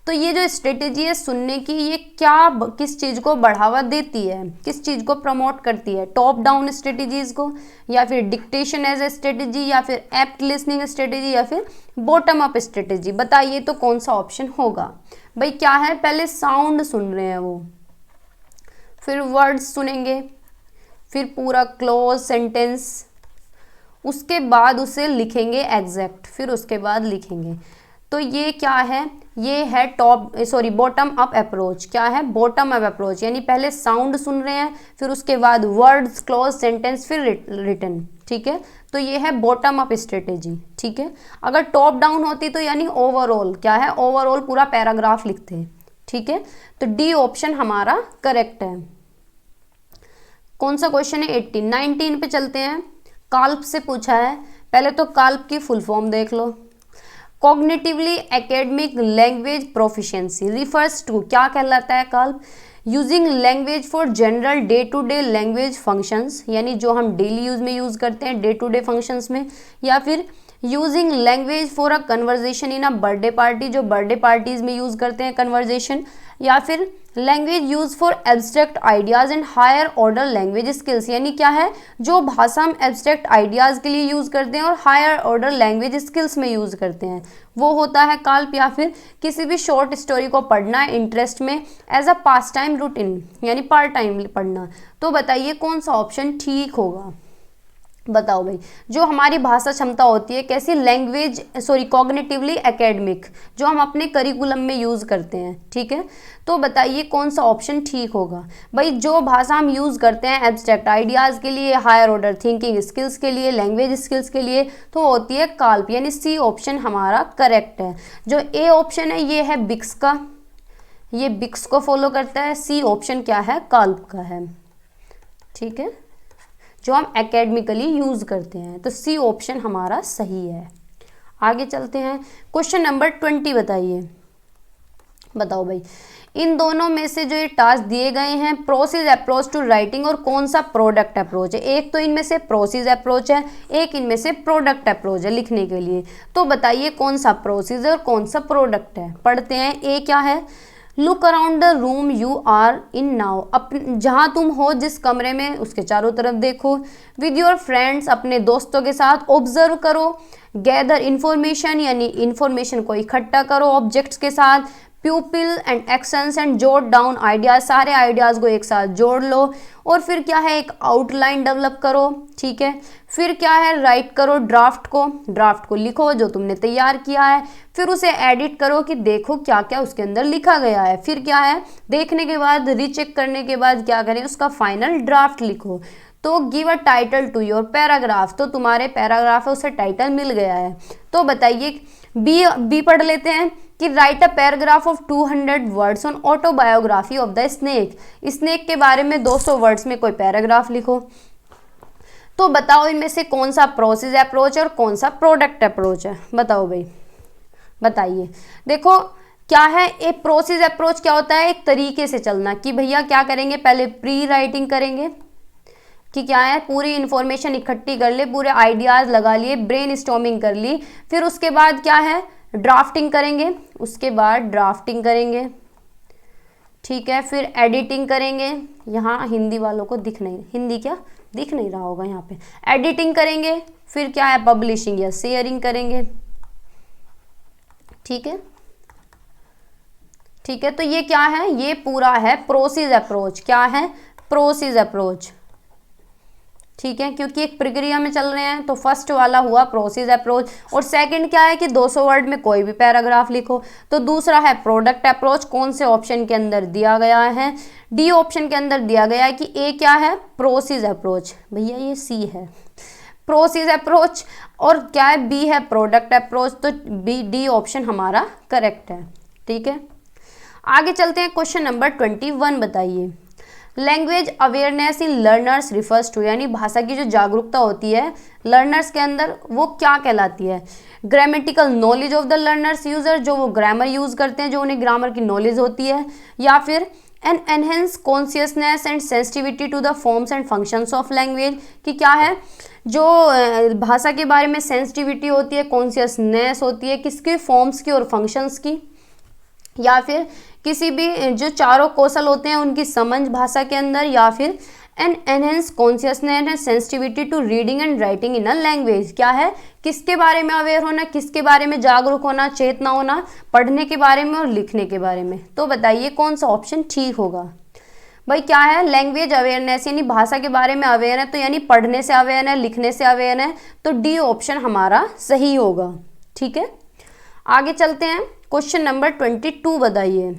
तो ये जो स्ट्रेटेजी है सुनने की, ये क्या किस चीज़ को बढ़ावा देती है, किस चीज़ को प्रमोट करती है, टॉप डाउन स्ट्रेटेजीज को, या फिर डिक्टेशन एज ए स्ट्रेटेजी, या फिर एप्ट लिसनिंग स्ट्रेटेजी, या फिर बॉटम अप स्ट्रेटेजी। बताइए तो कौन सा ऑप्शन होगा। भाई क्या है, पहले साउंड सुन रहे हैं वो, फिर वर्ड्स सुनेंगे, फिर पूरा क्लोज सेंटेंस, उसके बाद उसे लिखेंगे एग्जैक्ट, फिर उसके बाद लिखेंगे। तो ये क्या है, ये है बॉटम अप अप्रोच। क्या है, बॉटम अप अप्रोच, यानी पहले साउंड सुन रहे हैं, फिर उसके बाद वर्ड्स, क्लोज सेंटेंस, फिर रिटन। ठीक है, तो ये है बॉटम अप स्ट्रेटेजी। ठीक है, अगर टॉप डाउन होती तो यानी ओवरऑल, क्या है, ओवरऑल पूरा पैराग्राफ लिखते हैं। ठीक है, तो डी ऑप्शन हमारा करेक्ट है। कौन सा क्वेश्चन है, 18। 19 पे चलते हैं। काल्प से पूछा है, पहले तो काल्प की फुल फॉर्म देख लो। Cognitively academic language proficiency refers to, क्या कहलाता है CALP, using language for general day to day language functions, यानी जो हम डेली यूज में यूज करते हैं डे टू डे फंक्शंस में, या फिर using language for a conversation in a birthday party, जो बर्थडे पार्टीज में यूज करते हैं कन्वर्जेशन, या फिर language use for abstract ideas and higher order language skills, यानी क्या है, जो भाषा हम एब्स्ट्रैक्ट आइडियाज के लिए यूज करते हैं और हायर ऑर्डर लैंग्वेज स्किल्स में यूज करते हैं, वो होता है काल्प। या फिर किसी भी शॉर्ट स्टोरी को पढ़ना है इंटरेस्ट में as a pastime routine, यानी पार्ट टाइम पढ़ना। तो बताइए कौन सा ऑप्शन ठीक होगा। बताओ भाई, जो हमारी भाषा क्षमता होती है कैसी, लैंग्वेज कॉग्निटिवली एकेडमिक, जो हम अपने करिकुलम में यूज़ करते हैं। ठीक है, तो बताइए कौन सा ऑप्शन ठीक होगा। भाई जो भाषा हम यूज़ करते हैं एब्स्ट्रैक्ट आइडियाज़ के लिए, हायर ऑर्डर थिंकिंग स्किल्स के लिए, लैंग्वेज स्किल्स के लिए, तो होती है काल्प, यानी सी ऑप्शन हमारा करेक्ट है। जो ए ऑप्शन है ये है बिक्स का, ये बिक्स को फॉलो करता है। सी ऑप्शन क्या है, काल्प का है। ठीक है, जो हम एकेडमिकली यूज करते हैं, तो सी ऑप्शन हमारा सही है। आगे चलते हैं, क्वेश्चन नंबर 20 बताइए। बताओ भाई, इन दोनों में से जो ये टास्क दिए गए हैं, प्रोसेस अप्रोच टू राइटिंग और कौन सा प्रोडक्ट अप्रोच है। एक तो इनमें से प्रोसेस अप्रोच है, एक इनमें से प्रोडक्ट अप्रोच है लिखने के लिए। तो बताइए कौन सा प्रोसेस है और कौन सा प्रोडक्ट है। पढ़ते हैं। ए क्या है, look around the room you are in now, जहाँ तुम हो जिस कमरे में उसके चारों तरफ देखो। विद योर फ्रेंड्स, अपने दोस्तों के साथ। ऑब्जर्व करो। गैदर इन्फॉर्मेशन, यानी इन्फॉर्मेशन को इकट्ठा करो ऑब्जेक्ट्स के साथ। Pupil and actions and jot down ideas, सारे आइडियाज को एक साथ जोड़ लो। और फिर क्या है, एक आउटलाइन डेवलप करो। ठीक है, फिर क्या है, राइट करो ड्राफ्ट को लिखो जो तुमने तैयार किया है। फिर उसे एडिट करो कि देखो क्या क्या उसके अंदर लिखा गया है। फिर क्या है, देखने के बाद, रीचेक करने के बाद क्या करें, उसका फाइनल ड्राफ्ट लिखो। तो give a title to your paragraph, तो तुम्हारे पैराग्राफ है उसे टाइटल मिल गया है। तो बताइए बी पढ़ लेते हैं कि right a paragraph of 200 words on autobiography of the snake. Snake के बारे में 200 वर्ड्स में कोई पैराग्राफ लिखो। तो बताओ इनमें से कौन सा प्रोसेस अप्रोच और कौन सा प्रोडक्ट अप्रोच है। बताओ भाई, बताइए। देखो क्या है, एक प्रोसेस अप्रोच क्या होता है, एक तरीके से चलना कि भैया क्या करेंगे, पहले प्री राइटिंग करेंगे कि क्या है, पूरी इंफॉर्मेशन इकट्ठी कर ले, पूरे आइडियाज लगा लिए, ब्रेन स्टॉर्मिंग कर ली। फिर उसके बाद क्या है, ड्राफ्टिंग करेंगे, उसके बाद ड्राफ्टिंग करेंगे। ठीक है, फिर एडिटिंग करेंगे। यहाँ हिंदी वालों को दिख नहीं रहा होगा यहाँ पे। एडिटिंग करेंगे, फिर क्या है, पब्लिशिंग या शेयरिंग करेंगे। ठीक है, ठीक है, तो ये क्या है, ये पूरा है प्रोसेस अप्रोच। क्या है, प्रोसेस अप्रोच। ठीक है, क्योंकि एक प्रक्रिया में चल रहे हैं, तो फर्स्ट वाला हुआ प्रोसेस अप्रोच। और सेकंड क्या है कि 200 वर्ड में कोई भी पैराग्राफ लिखो। तो दूसरा है प्रोडक्ट अप्रोच। कौन से ऑप्शन के अंदर दिया गया है, डी ऑप्शन के अंदर दिया गया है कि ए क्या है, प्रोसेस अप्रोच। भैया ये सी है प्रोसेस अप्रोच, और क्या है, बी है प्रोडक्ट अप्रोच। तो बी, डी ऑप्शन हमारा करेक्ट है। ठीक है, आगे चलते हैं। क्वेश्चन नंबर 21 बताइए। Language awareness in learners refers to, यानी भाषा की जो जागरूकता होती है लर्नर्स के अंदर, वो क्या कहलाती है। Grammatical knowledge of the learners user, जो वो ग्रामर यूज करते हैं, जो उन्हें ग्रामर की नॉलेज होती है। या फिर an enhance consciousness and sensitivity to the forms and functions of language, कि क्या है, जो भाषा के बारे में सेंसिटिविटी होती है, कॉन्शियसनेस होती है, किसकी, फॉर्म्स की और फंक्शंस की। या फिर किसी भी जो चारों कौशल होते हैं उनकी समझ भाषा के अंदर। या फिर an enhance consciousness and sensitivity to reading and writing in a language, क्या है, किसके बारे में अवेयर होना, किसके बारे में जागरूक होना, चेतना होना, पढ़ने के बारे में और लिखने के बारे में। तो बताइए कौन सा ऑप्शन ठीक होगा। भाई क्या है, लैंग्वेज अवेयरनेस, यानी भाषा के बारे में अवेयर है, तो यानी पढ़ने से अवेयर है, लिखने से अवेयर है, तो डी ऑप्शन हमारा सही होगा। ठीक है, आगे चलते हैं। क्वेश्चन नंबर 22 बताइए।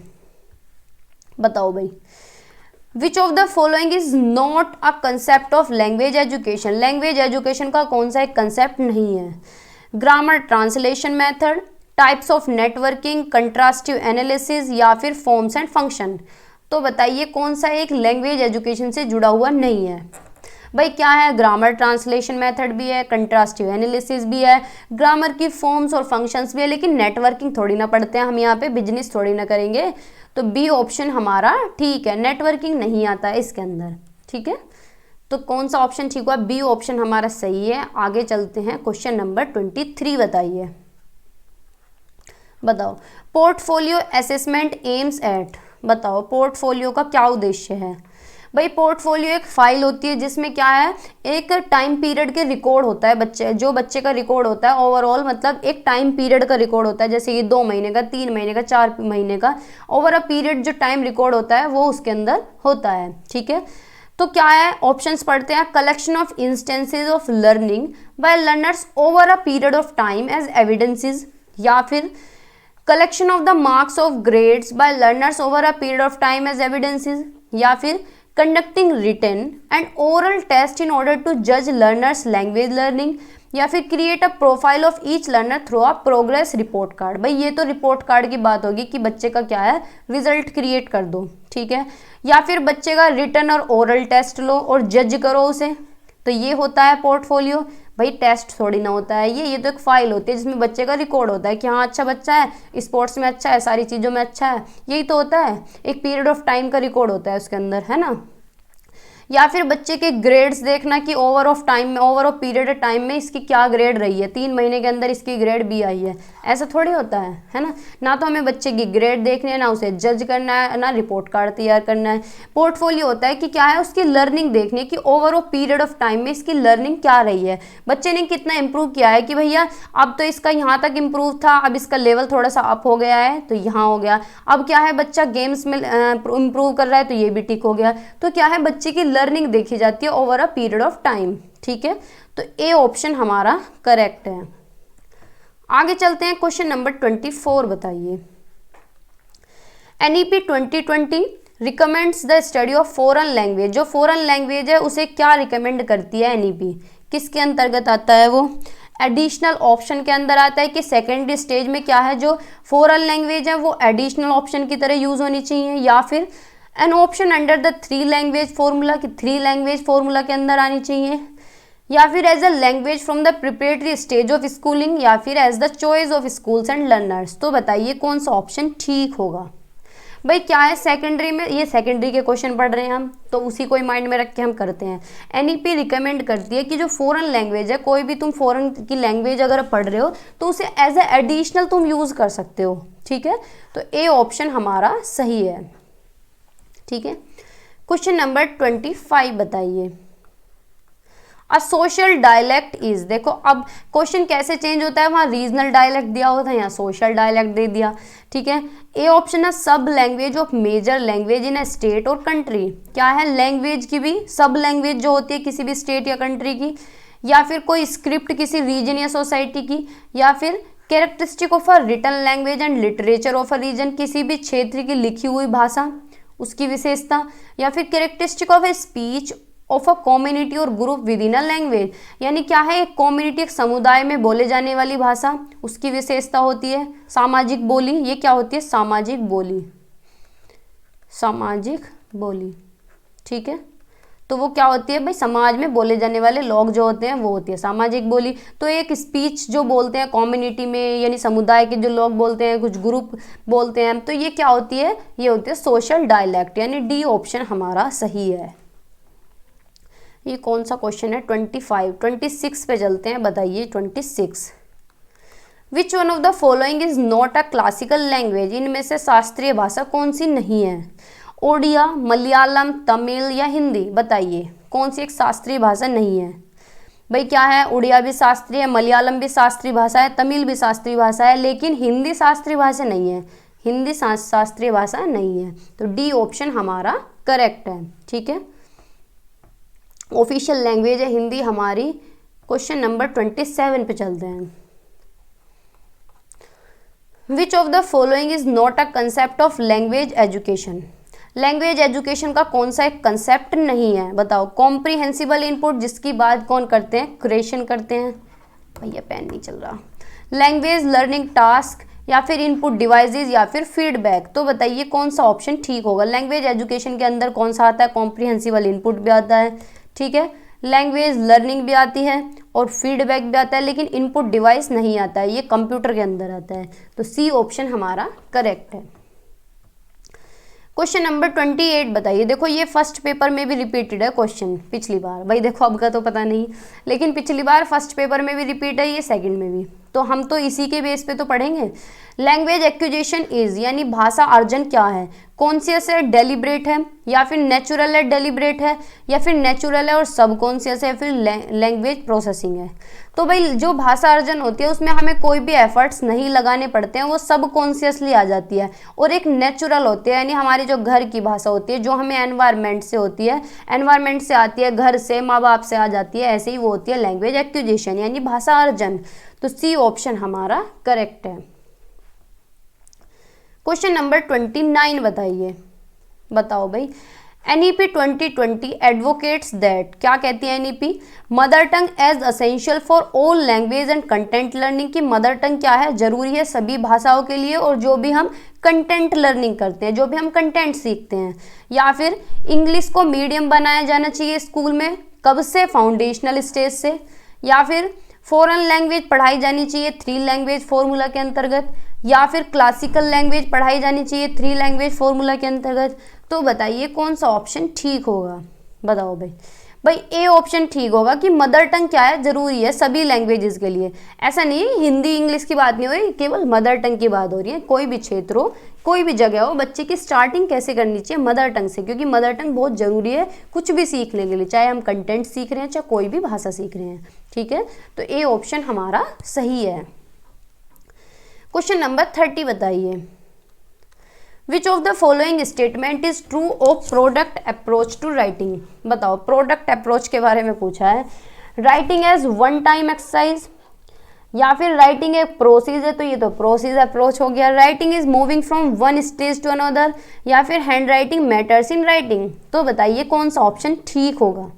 बताओ भाई, which of the following is not a concept of language education. Language education का कौन सा एक कंसेप्ट नहीं है। Grammar translation method, types of networking, contrastive analysis, या फिर फॉर्म्स एंड फंक्शन। तो बताइए कौन सा एक लैंग्वेज एजुकेशन से जुड़ा हुआ नहीं है। भाई क्या है, ग्रामर ट्रांसलेशन मेथड भी है, कंट्रास्टिव एनालिसिस भी है, ग्रामर की फॉर्म्स और फंक्शंस भी है, लेकिन नेटवर्किंग थोड़ी ना पढ़ते हैं हम यहाँ पे, बिजनेस थोड़ी ना करेंगे। तो बी ऑप्शन हमारा ठीक है, नेटवर्किंग नहीं आता है इसके अंदर। ठीक है, तो कौन सा ऑप्शन ठीक हुआ, बी ऑप्शन हमारा सही है। आगे चलते हैं। क्वेश्चन नंबर 23 बताइए। बताओ, पोर्टफोलियो असेसमेंट एम्स एट। बताओ पोर्टफोलियो का क्या उद्देश्य है। भाई पोर्टफोलियो एक फाइल होती है जिसमें क्या है, एक टाइम पीरियड के रिकॉर्ड होता है, बच्चे का रिकॉर्ड होता है ओवरऑल, मतलब एक टाइम पीरियड का रिकॉर्ड होता है, जैसे कि 2 महीने का, 3 महीने का, 4 महीने का, ओवर अ पीरियड जो टाइम रिकॉर्ड होता है वो उसके अंदर होता है। ठीक है, तो क्या है, ऑप्शंस पढ़ते हैं। Collection of instances of learning by learners over a period of time as evidences, या फिर collection of the marks of grades by learners over a period of time as evidences, या फिर conducting written and oral test in order to judge learners language learning, या फिर create a profile of each learner through a progress report card। भाई ये तो report card की बात होगी कि बच्चे का क्या है, रिजल्ट क्रिएट कर दो। ठीक है, या फिर बच्चे का रिटन और ओरल टेस्ट लो और जज करो उसे, तो ये होता है पोर्टफोलियो। भाई टेस्ट थोड़ी ना होता है ये तो एक फाइल होती है जिसमें बच्चे का रिकॉर्ड होता है कि हाँ अच्छा बच्चा है, स्पोर्ट्स में अच्छा है, सारी चीज़ों में अच्छा है, यही तो होता है। एक पीरियड ऑफ टाइम का रिकॉर्ड होता है उसके अंदर, है ना। या फिर बच्चे के ग्रेड्स देखना कि ओवर ऑफ टाइम में, ओवर ऑफ पीरियड टाइम में इसकी क्या ग्रेड रही है, 3 महीने के अंदर इसकी ग्रेड बी आई है, ऐसा थोड़ी होता है ना। ना तो हमें बच्चे की ग्रेड देखनी है, ना उसे जज करना है, ना रिपोर्ट कार्ड तैयार करना है। पोर्टफोलियो होता है कि क्या है उसकी लर्निंग देखनी है कि over of period of time में इसकी लर्निंग क्या रही है, बच्चे ने कितना इंप्रूव किया है कि भैया अब तो इसका यहाँ तक इम्प्रूव था, अब इसका लेवल थोड़ा सा अप हो गया है तो यहाँ हो गया। अब क्या है बच्चा गेम्स में इम्प्रूव कर रहा है तो ये भी टिक हो गया। तो क्या है बच्चे की लर्निंग देखी जाती है over a period of time, ठीक है। तो ए ऑप्शन हमारा करेक्ट है। आगे चलते हैं, क्वेश्चन नंबर 24 बताइए। NEP 2020 recommends the study of foreign language. जो फॉरेन लैंग्वेज है उसे क्या रिकमेंड करती है NEP, किसके अंतर्गत आता है वो? एडिशनल ऑप्शन के अंदर आता है कि सेकेंडरी स्टेज में क्या है जो फॉरेन लैंग्वेज है वो एडिशनल ऑप्शन की तरह यूज होनी चाहिए, या फिर an option under the 3 language formula की 3 लैंग्वेज फॉर्मूला के अंदर आनी चाहिए, या फिर as a language from the preparatory stage of schooling, या फिर as the choice of schools and learners. तो बताइए कौन सा ऑप्शन ठीक होगा। भाई क्या है सेकेंडरी में, ये सेकेंडरी के क्वेश्चन पढ़ रहे हैं हम तो उसी को ही माइंड में रख के हम करते हैं। NEP रिकमेंड करती है कि जो फॉरेन लैंग्वेज है, कोई भी तुम फॉरेन की लैंग्वेज अगर पढ़ रहे हो तो उसे एज ए एडिशनल तुम यूज कर सकते हो, ठीक है। तो ए ऑप्शन हमारा सही है, ठीक है। क्वेश्चन नंबर 25 बताइए। अ सोशल डायलेक्ट इज, देखो अब क्वेश्चन कैसे चेंज होता है, वहाँ रीजनल डायलेक्ट दिया होता है, यहाँ सोशल डायलेक्ट दे दिया, ठीक है। ए ऑप्शन है sub language of major language in a state और कंट्री। क्या है लैंग्वेज की भी सब लैंग्वेज जो होती है किसी भी स्टेट या कंट्री की, या फिर कोई स्क्रिप्ट किसी रीजन या सोसाइटी की, या फिर characteristic of a written language and literature of a region, किसी भी क्षेत्र की लिखी हुई भाषा उसकी विशेषता, या फिर characteristic of a speech of a community और group within a language, यानी क्या है एक कम्युनिटी एक समुदाय में बोले जाने वाली भाषा उसकी विशेषता होती है सामाजिक बोली। ये क्या होती है सामाजिक बोली, सामाजिक बोली, ठीक है। तो वो क्या होती है भाई समाज में बोले जाने वाले लोग जो होते हैं वो होती है सामाजिक बोली। तो एक स्पीच जो बोलते हैं कम्युनिटी में यानी समुदाय के जो लोग बोलते हैं, कुछ ग्रुप बोलते हैं, तो ये क्या होती है, ये होती है सोशल डायलेक्ट, यानी डी ऑप्शन हमारा सही है। ये कौन सा क्वेश्चन है 25, 26 पे चलते हैं, बताइए 26। विच one of the following is not a classical language, इनमें से शास्त्रीय भाषा कौन सी नहीं है? ओडिया, मलयालम, तमिल या हिंदी, बताइए कौन सी एक शास्त्रीय भाषा नहीं है। भाई क्या है उड़िया भी शास्त्रीय है, मलयालम भी शास्त्रीय भाषा है, तमिल भी शास्त्रीय भाषा है, लेकिन हिंदी शास्त्रीय भाषा नहीं है, हिंदी शास्त्रीय भाषा नहीं है। तो डी ऑप्शन हमारा करेक्ट है, ठीक है। ऑफिशियल लैंग्वेज है हिंदी हमारी। क्वेश्चन नंबर 27 पे चलते हैं। विच of the following is not a concept of language education, language education का कौन सा एक कंसेप्ट नहीं है, बताओ। कॉम्प्रिहेंसिबल इनपुट, जिसकी बात कौन करते हैं, क्रिएशन करते हैं। भैया पेन नहीं चल रहा। लैंग्वेज लर्निंग टास्क, या फिर इनपुट डिवाइसेस, या फिर फीडबैक। तो बताइए कौन सा ऑप्शन ठीक होगा। लैंग्वेज एजुकेशन के अंदर कौन सा आता है, कॉम्प्रिहेंसिबल इनपुट भी आता है, ठीक है, लैंग्वेज लर्निंग भी आती है और फीडबैक भी आता है, लेकिन इनपुट डिवाइस नहीं आता है, ये कंप्यूटर के अंदर आता है। तो सी ऑप्शन हमारा करेक्ट है। क्वेश्चन नंबर 28 बताइए। देखो ये फर्स्ट पेपर में भी रिपीटेड है क्वेश्चन पिछली बार, भाई देखो अब का तो पता नहीं, लेकिन पिछली बार फर्स्ट पेपर में भी रिपीट है, ये सेकंड में भी, तो हम तो इसी के बेस पे तो पढ़ेंगे। लैंग्वेज एक्विजिशन इज, यानी भाषा अर्जन क्या है, कॉन्शियस है, डेलिब्रेट है, या फिर नेचुरल है, डेलिब्रेट है, या फिर नेचुरल है और सबकॉन्शियस है, फिर लैंग्वेज प्रोसेसिंग है। तो भाई जो भाषा अर्जन होती है उसमें हमें कोई भी एफर्ट्स नहीं लगाने पड़ते हैं, वो सबकॉन्शियसली आ जाती है। और एक नेचुरल होती है, यानी हमारी जो घर की भाषा होती है जो हमें एनवायरनमेंट से होती है, एनवायरनमेंट से आती है, घर से, माँ बाप से आ जाती है, ऐसे ही वो होती है लैंग्वेज एक्विजिशन यानी भाषा अर्जन। तो सी ऑप्शन हमारा करेक्ट है। क्वेश्चन नंबर 29 बताइए, बताओ भाई। NEP 2020 एडवोकेट्स दैट, क्या कहती है NEP, mother tongue as essential for all language and content learning, की मदर टंग क्या है, जरूरी है सभी भाषाओं के लिए और जो भी हम कंटेंट लर्निंग करते हैं, जो भी हम कंटेंट सीखते हैं। या फिर इंग्लिश को मीडियम बनाया जाना चाहिए स्कूल में, कब से? फाउंडेशनल स्टेज से। या फिर फॉरेन लैंग्वेज पढ़ाई जानी चाहिए 3 लैंग्वेज फॉर्मूला के अंतर्गत, या फिर क्लासिकल लैंग्वेज पढ़ाई जानी चाहिए 3 लैंग्वेज फॉर्मूला के अंतर्गत। तो बताइए कौन सा ऑप्शन ठीक होगा? बताओ भाई। भाई ए ऑप्शन ठीक होगा कि मदर टंग क्या है, जरूरी है सभी लैंग्वेजेस के लिए। ऐसा नहीं है हिंदी इंग्लिश की बात नहीं हो रही, केवल मदर टंग की बात हो रही है। कोई भी क्षेत्र हो, कोई भी जगह हो, बच्चे की स्टार्टिंग कैसे करनी चाहिए? मदर टंग से, क्योंकि मदर टंग बहुत जरूरी है कुछ भी सीखने के लिए, चाहे हम कंटेंट सीख रहे हैं चाहे कोई भी भाषा सीख रहे हैं। ठीक है, तो ए ऑप्शन हमारा सही है। क्वेश्चन नंबर 30 बताइए, which of the following statement is true of product approach to writing? बताओ, प्रोडक्ट अप्रोच के बारे में पूछा है। Writing as one time exercise, या फिर राइटिंग एक प्रोसेस है, तो ये तो प्रोसेस अप्रोच हो गया। Writing is moving from one stage to another, या फिर handwriting matters in writing. तो बताइए कौन सा ऑप्शन ठीक होगा?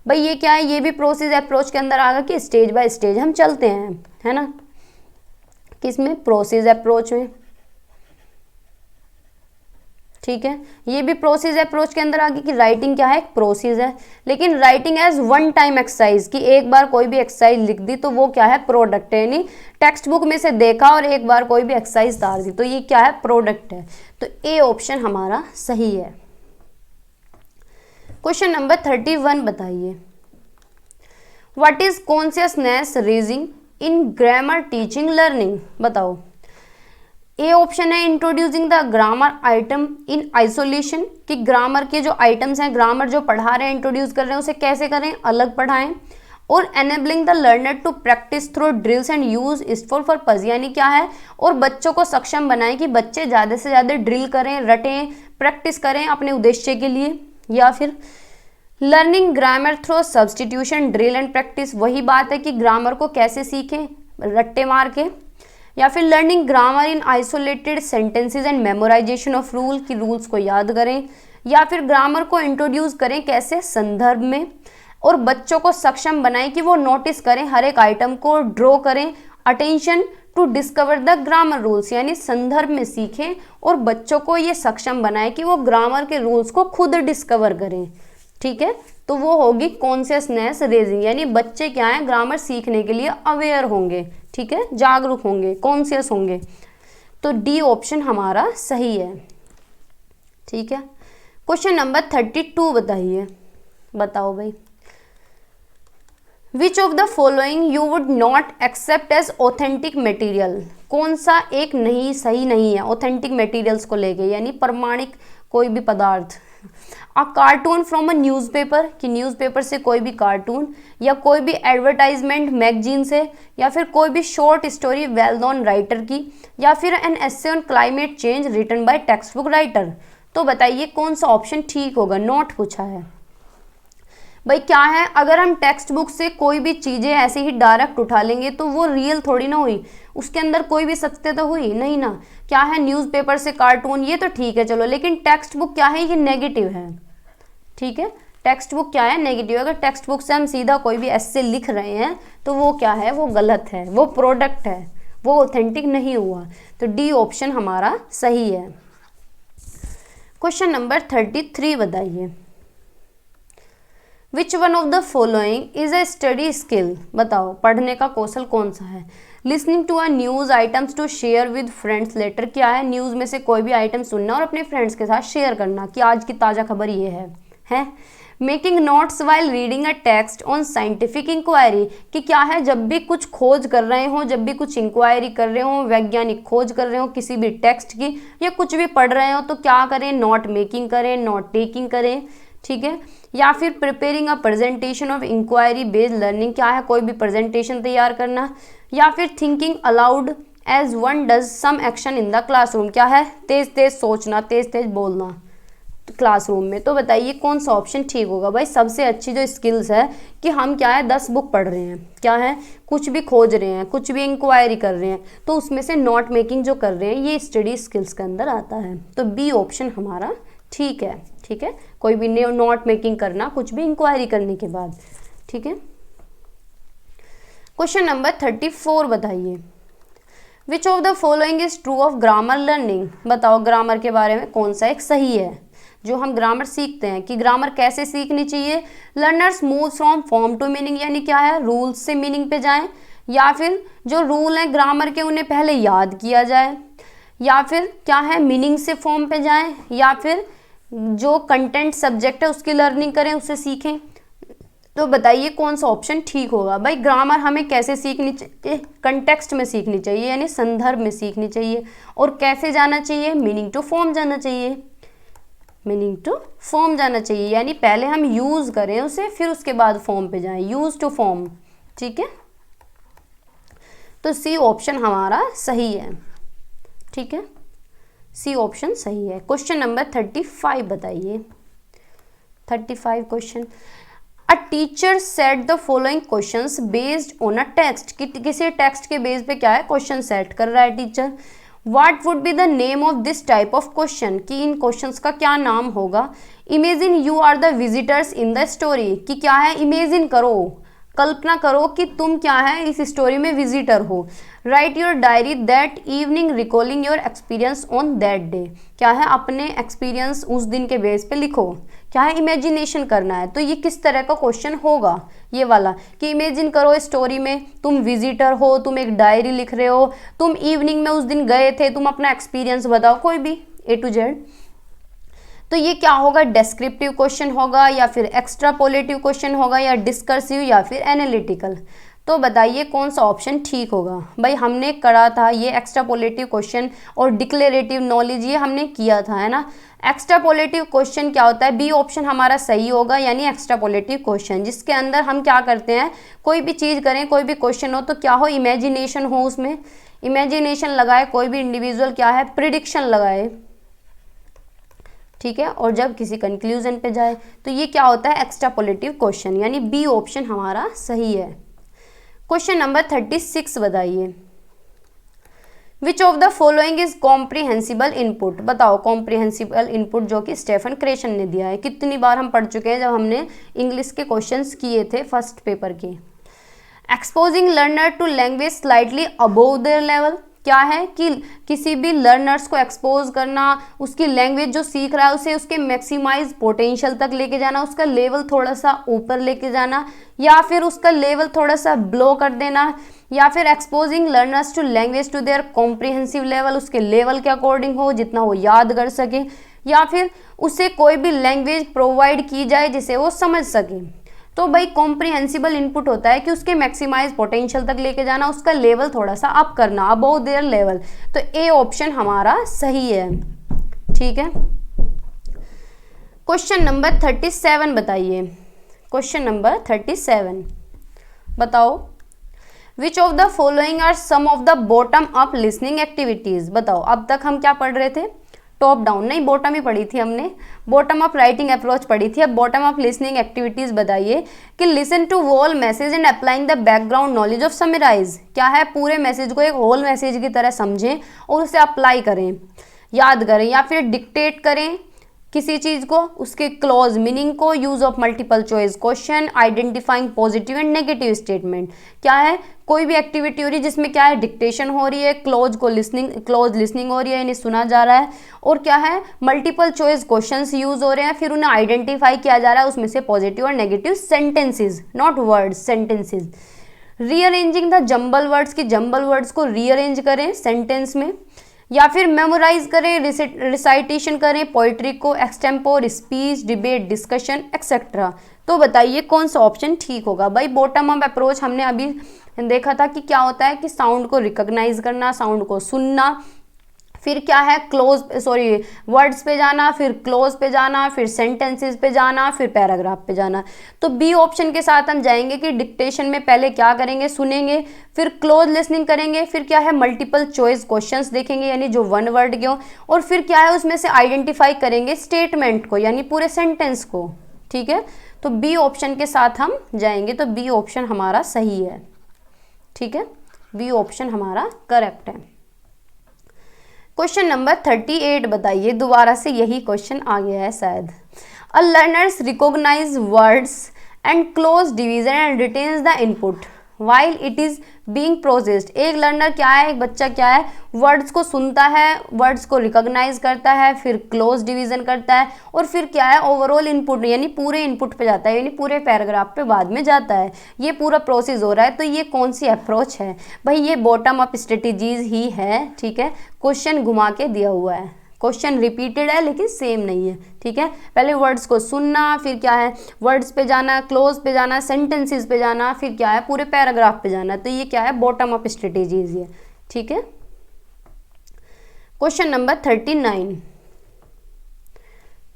भाई ये क्या है? ये भी प्रोसेस अप्रोच के अंदर आ गया कि स्टेज बाय स्टेज हम चलते हैं, है ना, किसमें? प्रोसेस अप्रोच में। ठीक है, ये भी प्रोसेस अप्रोच के अंदर आ गई कि राइटिंग क्या है? एक प्रोसेस है। लेकिन writing as one time exercise, कि एक बार कोई भी एक्सरसाइज लिख दी तो वो क्या है? प्रोडक्ट है, यानी टेक्स्ट बुक में से देखा और एक बार कोई भी एक्सरसाइज उतार दी तो ये क्या है? प्रोडक्ट है। तो ए ऑप्शन हमारा सही है। क्वेश्चन नंबर 31 बताइए, what is consciousness raising in grammar teaching learning? बताओ। ए ऑप्शन है introducing the grammar item in isolation, कि ग्रामर के जो आइटम्स हैं, ग्रामर जो पढ़ा रहे हैं, इंट्रोड्यूस कर रहे हैं, उसे कैसे करें? अलग पढ़ाएं। और enabling the learner to practice through drills and use useful purpose, यानी क्या है? और बच्चों को सक्षम बनाएं कि बच्चे ज़्यादा से ज़्यादा ड्रिल करें, रटें, प्रैक्टिस करें अपने उद्देश्य के लिए। या फिर learning grammar through substitution drill and practice, वही बात है कि ग्रामर को कैसे सीखें? रट्टे मार के। या फिर learning grammar in isolated sentences and memorisation of rule, की रूल्स को याद करें। या फिर ग्रामर को इंट्रोड्यूस करें कैसे? संदर्भ में। और बच्चों को सक्षम बनाएं कि वो नोटिस करें हर एक आइटम को, ड्रॉ करें, attention to discover the grammar rules, यानी संदर्भ में सीखें और बच्चों को ये सक्षम बनाएं कि वो ग्रामर के रूल्स को खुद डिस्कवर करें। ठीक है, तो वो होगी कॉन्शियसनेस रेजिंग, यानी बच्चे क्या है? ग्रामर सीखने के लिए अवेयर होंगे, ठीक है, जागरूक होंगे, कॉन्शियस होंगे। तो डी ऑप्शन हमारा सही है। ठीक है, क्वेश्चन नंबर 32 बताइए। बताओ भाई, which of the following you would not accept as authentic material? कौन सा एक नहीं सही नहीं है ऑथेंटिक मटेरियल्स को लेके, यानी प्रमाणिक कोई भी पदार्थ? अ कार्टून फ्रॉम अ न्यूज़पेपर, कि न्यूज़पेपर से कोई भी कार्टून, या कोई भी एडवर्टाइजमेंट मैगजीन से, या फिर कोई भी short story well known writer की, या फिर an essay on climate change written by text book writer. तो बताइए कौन सा ऑप्शन ठीक होगा? नोट पूछा है भाई। क्या है, अगर हम टेक्स्ट बुक से कोई भी चीज़ें ऐसे ही डायरेक्ट उठा लेंगे तो वो रियल थोड़ी ना हुई, उसके अंदर कोई भी सत्यता हुई नहीं ना। क्या है, न्यूज़पेपर से कार्टून ये तो ठीक है चलो, लेकिन टेक्स्ट बुक क्या है? ये नेगेटिव है। ठीक है, टेक्स्ट बुक क्या है? नेगेटिव। अगर टेक्स्ट बुक से हम सीधा कोई भी ऐसे लिख रहे हैं तो वो क्या है? वो गलत है, वो प्रोडक्ट है, वो ऑथेंटिक नहीं हुआ। तो डी ऑप्शन हमारा सही है। क्वेश्चन नंबर 33 बताइए, which one of the following is a study skill? बताओ, पढ़ने का कौशल कौन सा है? Listening to a news items to share with friends later, क्या है? न्यूज़ में से कोई भी आइटम सुनना और अपने फ्रेंड्स के साथ शेयर करना कि आज की ताज़ा खबर ये है? Making notes while reading a text on scientific inquiry, कि क्या है? जब भी कुछ खोज कर रहे हो, जब भी कुछ इंक्वायरी कर रहे हो, वैज्ञानिक खोज कर रहे हो किसी भी टेक्स्ट की, या कुछ भी पढ़ रहे हो तो क्या करें? नोट मेकिंग करें, नोट टेकिंग करें। ठीक है, या फिर preparing a presentation of inquiry based learning, क्या है? कोई भी प्रेजेंटेशन तैयार करना। या फिर thinking aloud as one does some action in the classroom, क्या है? तेज तेज सोचना, तेज तेज बोलना क्लासरूम में। तो बताइए कौन सा ऑप्शन ठीक होगा? भाई सबसे अच्छी जो स्किल्स है कि हम क्या है 10 बुक पढ़ रहे हैं, क्या है कुछ भी खोज रहे हैं, कुछ भी इंक्वायरी कर रहे हैं, तो उसमें से नोट मेकिंग जो कर रहे हैं ये स्टडी स्किल्स के अंदर आता है। तो बी ऑप्शन हमारा ठीक है। ठीक है, कोई भी नोट मेकिंग करना कुछ भी इंक्वायरी करने के बाद। ठीक है, क्वेश्चन नंबर 34 बताइए, which of the following is true of grammar learning? बताओ ग्रामर के बारे में कौन सा एक सही है? जो हम ग्रामर सीखते हैं कि ग्रामर कैसे सीखनी चाहिए। Learners move from form to meaning, यानी क्या है, रूल्स से मीनिंग पे जाएं, या फिर जो रूल हैं ग्रामर के उन्हें पहले याद किया जाए, या फिर क्या है, मीनिंग से फॉर्म पे जाएं, या फिर जो कंटेंट सब्जेक्ट है उसकी लर्निंग करें, उससे सीखें। तो बताइए कौन सा ऑप्शन ठीक होगा। भाई ग्रामर हमें कैसे सीखनी चाहिए, कंटेक्स्ट में सीखनी चाहिए, यानी संदर्भ में सीखनी चाहिए। और कैसे जाना चाहिए, मीनिंग टू फॉर्म जाना चाहिए, मीनिंग टू फॉर्म जाना चाहिए, यानी पहले हम यूज़ करें उसे, फिर उसके बाद फॉर्म पे जाएं, यूज टू फॉर्म। ठीक है, तो सी ऑप्शन हमारा सही है। ठीक है, सी ऑप्शन सही है। क्वेश्चन नंबर 35 बताइए। 35 question, a teacher set the following questions based on a text, किसी टेक्स्ट के बेस पे क्या है, क्वेश्चन सेट कर रहा है teacher. What would be the name of this type of question, कि इन क्वेश्चंस का क्या नाम होगा। Imagine you are the visitors in the story, कि क्या है, इमेजिन करो, कल्पना करो कि तुम क्या है इस स्टोरी में विजिटर हो। Right your diary that evening recalling your experience on that day, क्या है, अपने एक्सपीरियंस उस दिन के बेस पे लिखो। क्या है, इमेजिनेशन करना है। तो ये किस तरह का क्वेश्चन होगा, ये वाला, कि इमेजिन करो स्टोरी में तुम विजिटर हो, तुम एक डायरी लिख रहे हो, तुम इवनिंग में उस दिन गए थे, तुम अपना एक्सपीरियंस बताओ, कोई भी A to Z। तो ये क्या होगा, डेस्क्रिप्टिव क्वेश्चन होगा, या फिर एक्स्ट्रापोलेटिव क्वेश्चन होगा, या डिस्कर्सिव, या फिर एनालिटिकल। तो बताइए कौन सा ऑप्शन ठीक होगा। भाई हमने करा था ये एक्स्ट्रापोलेटिव क्वेश्चन और डिक्लेरेटिव नॉलेज, ये हमने किया था, है ना। एक्स्ट्रापोलेटिव क्वेश्चन क्या होता है, बी ऑप्शन हमारा सही होगा, यानी एक्स्ट्रापोलेटिव क्वेश्चन जिसके अंदर हम क्या करते हैं, कोई भी चीज़ करें, कोई भी क्वेश्चन हो तो क्या हो, इमेजिनेशन हो, उसमें इमेजिनेशन लगाए, कोई भी इंडिविजुअल क्या है, प्रिडिक्शन लगाए। ठीक है, और जब किसी कंक्लूजन पे जाए, तो ये क्या होता है, एक्स्ट्रापोलेटिव क्वेश्चन, यानी बी ऑप्शन हमारा सही है। क्वेश्चन नंबर 36 बताइए। Which of the following is comprehensible input, बताओ कॉम्प्रिहेंसिबल इनपुट जो कि स्टेफन क्रेशन ने दिया है। कितनी बार हम पढ़ चुके हैं जब हमने इंग्लिश के क्वेश्चंस किए थे फर्स्ट पेपर के। Exposing learner to language slightly above their level, क्या है कि किसी भी लर्नर्स को एक्सपोज करना, उसकी लैंग्वेज जो सीख रहा है उसे उसके मैक्सिमाइज पोटेंशियल तक लेके जाना, उसका लेवल थोड़ा सा ऊपर लेके जाना, या फिर उसका लेवल थोड़ा सा ब्लो कर देना, या फिर exposing learners to language to their comprehensive level, उसके लेवल के अकॉर्डिंग हो जितना वो याद कर सके, या फिर उसे कोई भी लैंग्वेज प्रोवाइड की जाए जिसे वो समझ सके। तो भाई कॉम्प्रिहेंसिबल इनपुट होता है कि उसके मैक्सिमाइज पोटेंशियल तक लेके जाना, उसका लेवल थोड़ा सा अप करना, अबव देयर लेवल। तो ए ऑप्शन हमारा सही है। ठीक है, क्वेश्चन नंबर 37 बताइए। क्वेश्चन नंबर 37 बताओ, which of the following are some of the bottom up listening activities. बताओ अब तक हम क्या पढ़ रहे थे, टॉप डाउन नहीं, बॉटम ही पढ़ी थी हमने, बॉटम अप राइटिंग अप्रोच पढ़ी थी। अब बॉटम अप लिसनिंग एक्टिविटीज बताइए कि listen to whole message and applying the background knowledge of summarise, क्या है, पूरे मैसेज को एक होल मैसेज की तरह समझें और उसे अप्लाई करें, याद करें, या फिर डिक्टेट करें किसी चीज़ को, उसके क्लोज मीनिंग को, use of multiple choice question, identifying positive and negative statement. क्या है, कोई भी एक्टिविटी हो रही है जिसमें क्या है, डिक्टेशन हो रही है, क्लोज लिसनिंग हो रही है, इन्हें सुना जा रहा है, और क्या है, मल्टीपल चॉइस क्वेश्चंस यूज हो रहे हैं, फिर उन्हें आइडेंटिफाई किया जा रहा है, उसमें से पॉजिटिव और negative sentences, not words, sentences. Rearranging the jumble words, की जंबल वर्ड्स को रीअरेंज करें सेंटेंस में, या फिर मेमोराइज करें, रिसाइटेशन करें पोइट्री को, extempore speech, debate, discussion etcetera. तो बताइए कौन सा ऑप्शन ठीक होगा। भाई बॉटम अप अप्रोच हमने अभी देखा था कि क्या होता है कि साउंड को रिकॉग्नाइज करना, साउंड को सुनना, फिर क्या है, वर्ड्स पे जाना, फिर क्लोज पे जाना, फिर सेंटेंसेस पे जाना, फिर पैराग्राफ पे जाना। तो बी ऑप्शन के साथ हम जाएंगे कि डिक्टेशन में पहले क्या करेंगे, सुनेंगे, फिर क्लोज लिसनिंग करेंगे, फिर क्या है, मल्टीपल चॉइस क्वेश्चंस देखेंगे यानी जो वन वर्ड के हो, और फिर क्या है, उसमें से आइडेंटिफाई करेंगे स्टेटमेंट को यानी पूरे सेंटेंस को। ठीक है, तो बी ऑप्शन के साथ हम जाएंगे, तो बी ऑप्शन हमारा सही है। ठीक है, बी ऑप्शन हमारा करेक्ट है। क्वेश्चन नंबर 38 बताइए, दोबारा से यही क्वेश्चन आ गया है शायद। A learners recognize words and close division and retains the input, while it is being processed। एक लर्नर क्या है, एक बच्चा क्या है, वर्ड्स को सुनता है, वर्ड्स को रिकॉग्नाइज करता है, फिर क्लोज डिवीजन करता है और फिर क्या है ओवरऑल इनपुट यानी पूरे इनपुट पे जाता है, यानी पूरे पैराग्राफ पे बाद में जाता है। ये पूरा प्रोसेस हो रहा है। तो ये कौन सी अप्रोच है भाई, ये बॉटम अप स्ट्रेटेजीज ही है। ठीक है, क्वेश्चन घुमा के दिया हुआ है, क्वेश्चन रिपीटेड है लेकिन सेम नहीं है। ठीक है, पहले वर्ड्स को सुनना, फिर क्या है वर्ड्स पे जाना, क्लोज पे जाना, सेंटेंसेस पे जाना, फिर क्या है पूरे पैराग्राफ पे जाना। तो ये क्या है बॉटम अप स्ट्रेटेजीज है। ठीक है, question number 39।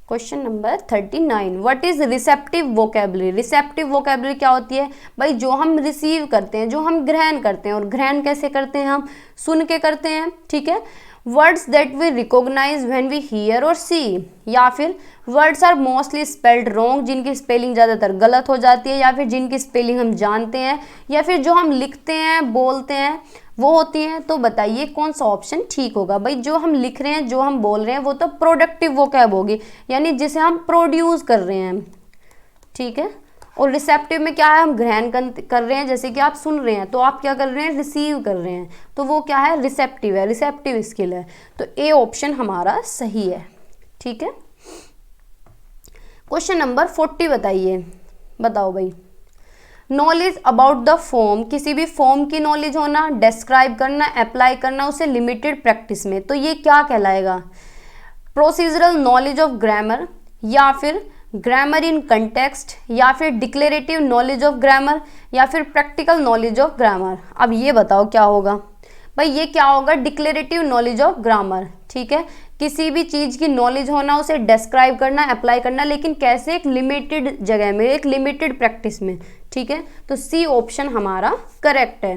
Question number 39, what is receptive vocabulary. Receptive vocabulary क्या होती है भाई, जो हम रिसीव करते हैं, जो हम ग्रहण करते हैं। और ग्रहण कैसे करते हैं, हम सुन के करते हैं। ठीक है, words that we recognise when we hear और सी, या फिर words are mostly spelled wrong, जिनकी स्पेलिंग ज़्यादातर गलत हो जाती है, या फिर जिनकी स्पेलिंग हम जानते हैं, या फिर जो हम लिखते हैं बोलते हैं वो होती हैं। तो बताइए कौन सा ऑप्शन ठीक होगा भाई। जो हम लिख रहे हैं, जो हम बोल रहे हैं वो तो प्रोडक्टिव वोकैब होगी, यानी जिसे हम प्रोड्यूस कर रहे हैं। ठीक है, और रिसेप्टिव में क्या है, हम ग्रहण कर रहे हैं, जैसे कि आप सुन रहे हैं तो आप क्या कर रहे हैं, रिसीव कर रहे हैं, तो वो क्या है रिसेप्टिव है, रिसेप्टिव स्किल है। तो ए ऑप्शन हमारा सही है। ठीक है, क्वेश्चन नंबर 40 बताइए, बताओ भाई। नॉलेज अबाउट द फॉर्म, किसी भी फॉर्म की नॉलेज होना, डिस्क्राइब करना, अप्लाई करना उसे लिमिटेड प्रैक्टिस में, तो ये क्या कहलाएगा, प्रोसीजरल नॉलेज ऑफ ग्रामर, या फिर ग्रामर इन कंटेक्स्ट, या फिर डिक्लेरेटिव नॉलेज ऑफ ग्रामर, या फिर प्रैक्टिकल नॉलेज ऑफ ग्रामर। अब ये बताओ क्या होगा भाई, ये क्या होगा डिक्लेरेटिव नॉलेज ऑफ ग्रामर। ठीक है, किसी भी चीज़ की नॉलेज होना, उसे डिस्क्राइब करना, अप्लाई करना, लेकिन कैसे, एक लिमिटेड जगह में, एक लिमिटेड प्रैक्टिस में। ठीक है, तो सी ऑप्शन हमारा करेक्ट है।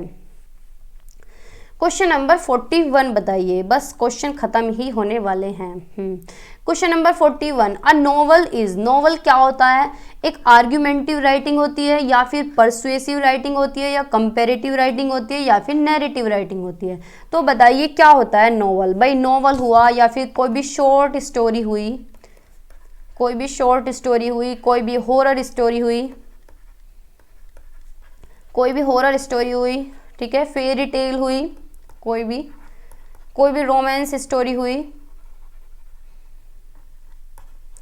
क्वेश्चन नंबर 41 बताइए, बस क्वेश्चन खत्म ही होने वाले हैं। Question number 41, a novel is, novel क्या होता है, एक आर्ग्यूमेंटिव राइटिंग होती है, या फिर परसुएसिव राइटिंग होती है, या कंपेरेटिव राइटिंग होती है, या फिर नैरेटिव राइटिंग होती है। तो बताइए क्या होता है नोवेल भाई। नोवेल हुआ या फिर कोई भी शॉर्ट स्टोरी हुई, कोई भी शॉर्ट स्टोरी हुई, कोई भी हॉरर स्टोरी हुई, कोई भी हॉरर स्टोरी हुई। ठीक है, फेरी टेल हुई, कोई भी रोमांस स्टोरी हुई।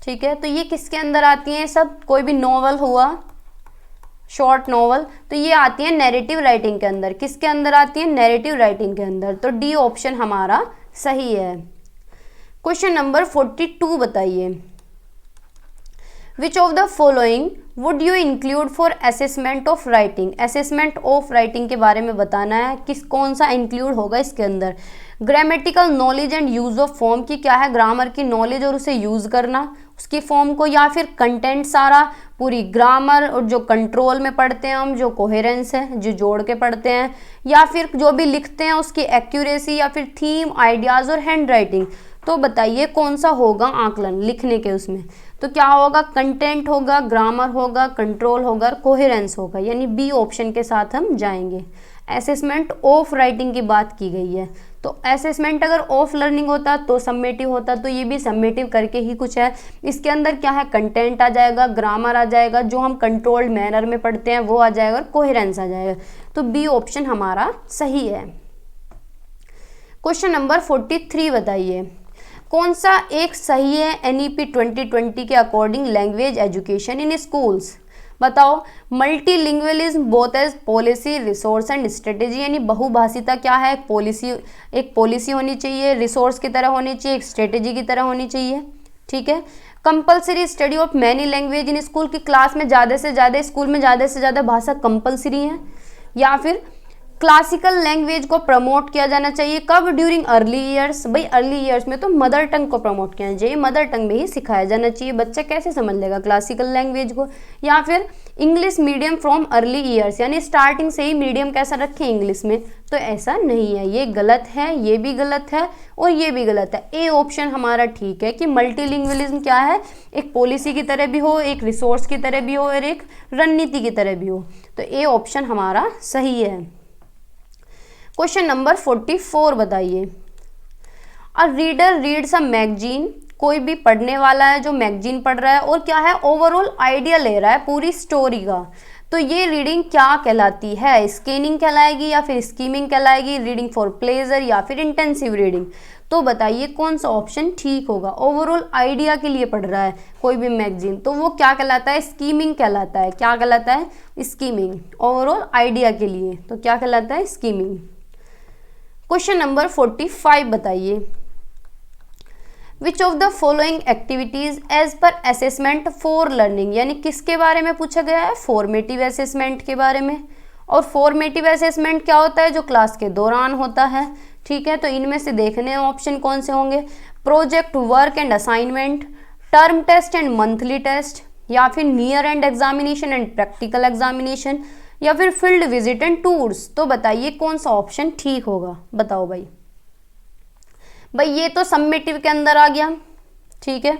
ठीक है, तो ये किसके अंदर आती हैं सब, कोई भी नॉवल हुआ, शॉर्ट नॉवल, तो ये आती है नैरेटिव राइटिंग के अंदर। किसके अंदर आती है, नैरेटिव राइटिंग के अंदर। तो डी ऑप्शन हमारा सही है। क्वेश्चन नंबर 42 बताइए, which of the following would you include for assessment of writing. Assessment of writing के बारे में बताना है, कौन सा इंक्लूड होगा इसके अंदर। Grammatical knowledge and use of form की क्या है, ग्रामर की नॉलेज और उसे यूज करना, उसकी फॉर्म को, या फिर कंटेंट सारा पूरी ग्रामर और जो कंट्रोल में पढ़ते हैं हम, जो कोहेरेंस है, जो जोड़ के पढ़ते हैं, या फिर जो भी लिखते हैं उसकी एक्यूरेसी, या फिर थीम, आइडियाज और हैंड राइटिंग। तो बताइए कौन सा होगा आकलन लिखने के उसमें। तो क्या होगा, कंटेंट होगा, ग्रामर होगा, कंट्रोल होगा, कोहेरेंस होगा, यानी बी ऑप्शन के साथ हम जाएंगे। असेसमेंट ऑफ राइटिंग की बात की गई है, तो असेसमेंट अगर ऑफ लर्निंग होता तो समेटिव होता, तो ये भी समेटिव करके ही कुछ है। इसके अंदर क्या है, कंटेंट आ जाएगा, ग्रामर आ जाएगा, जो हम कंट्रोल्ड मैनर में पढ़ते हैं वो आ जाएगा, और कोहेरेंस आ जाएगा। तो बी ऑप्शन हमारा सही है। क्वेश्चन नंबर 43 बताइए, कौन सा एक सही है एनईपी 2020 के according language education in schools. बताओ, multilingualism both as policy, resource and strategy, यानी बहुभाषिता क्या है, एक पॉलिसी होनी चाहिए, रिसोर्स की तरह होनी चाहिए, एक स्ट्रेटेजी की तरह होनी चाहिए। ठीक है, compulsory study of many language in school की क्लास में ज़्यादा से ज़्यादा, स्कूल में ज़्यादा से ज़्यादा भाषा कंपलसरी है, या फिर क्लासिकल लैंग्वेज को प्रमोट किया जाना चाहिए। कब, ड्यूरिंग अर्ली ईयर्स। भाई अर्ली ईयर्स में तो मदर टंग को प्रमोट किया चाहिए, मदर टंग में ही सिखाया जाना चाहिए, बच्चा कैसे समझ लेगा क्लासिकल लैंग्वेज को। या फिर English medium from early years, यानी स्टार्टिंग से ही मीडियम कैसा रखें इंग्लिश में, तो ऐसा नहीं है, ये गलत है, ये भी गलत है और ये भी गलत है। ए ऑप्शन हमारा ठीक है कि मल्टीलिंगुअलिज्म क्या है, एक पॉलिसी की तरह भी हो, एक रिसोर्स की तरह भी हो, और एक रणनीति की तरह भी हो। तो ए ऑप्शन हमारा सही है। क्वेश्चन नंबर 44 बताइए, a reader reads a magazine, कोई भी पढ़ने वाला है जो मैगजीन पढ़ रहा है और क्या है ओवरऑल आइडिया ले रहा है पूरी स्टोरी का। तो ये रीडिंग क्या कहलाती है, स्कैनिंग कहलाएगी या फिर स्कीमिंग कहलाएगी, रीडिंग फॉर प्लेजर या फिर इंटेंसिव रीडिंग। तो बताइए कौन सा ऑप्शन ठीक होगा। ओवरऑल आइडिया के लिए पढ़ रहा है कोई भी मैगजीन तो वो क्या कहलाता है, स्कीमिंग कहलाता है। क्या कहलाता है, स्कीमिंग। ओवरऑल आइडिया के लिए तो क्या कहलाता है, स्कीमिंग। क्वेश्चन नंबर 45 बताइए, which of the following activities as per assessment for learning, यानी किसके बारे में पूछा गया है, फॉर्मेटिव असेसमेंट के बारे में। और फॉर्मेटिव असेसमेंट क्या होता है, जो क्लास के दौरान होता है। ठीक है, तो इनमें से देखने हैं ऑप्शन कौन से होंगे, project work and assignment, term test and monthly test, या फिर near end examination and practical examination, या फिर फील्ड विजिट एंड टूर्स। तो बताइए कौन सा ऑप्शन ठीक होगा, बताओ भाई। भाई ये तो समेटिव के अंदर आ गया, ठीक है,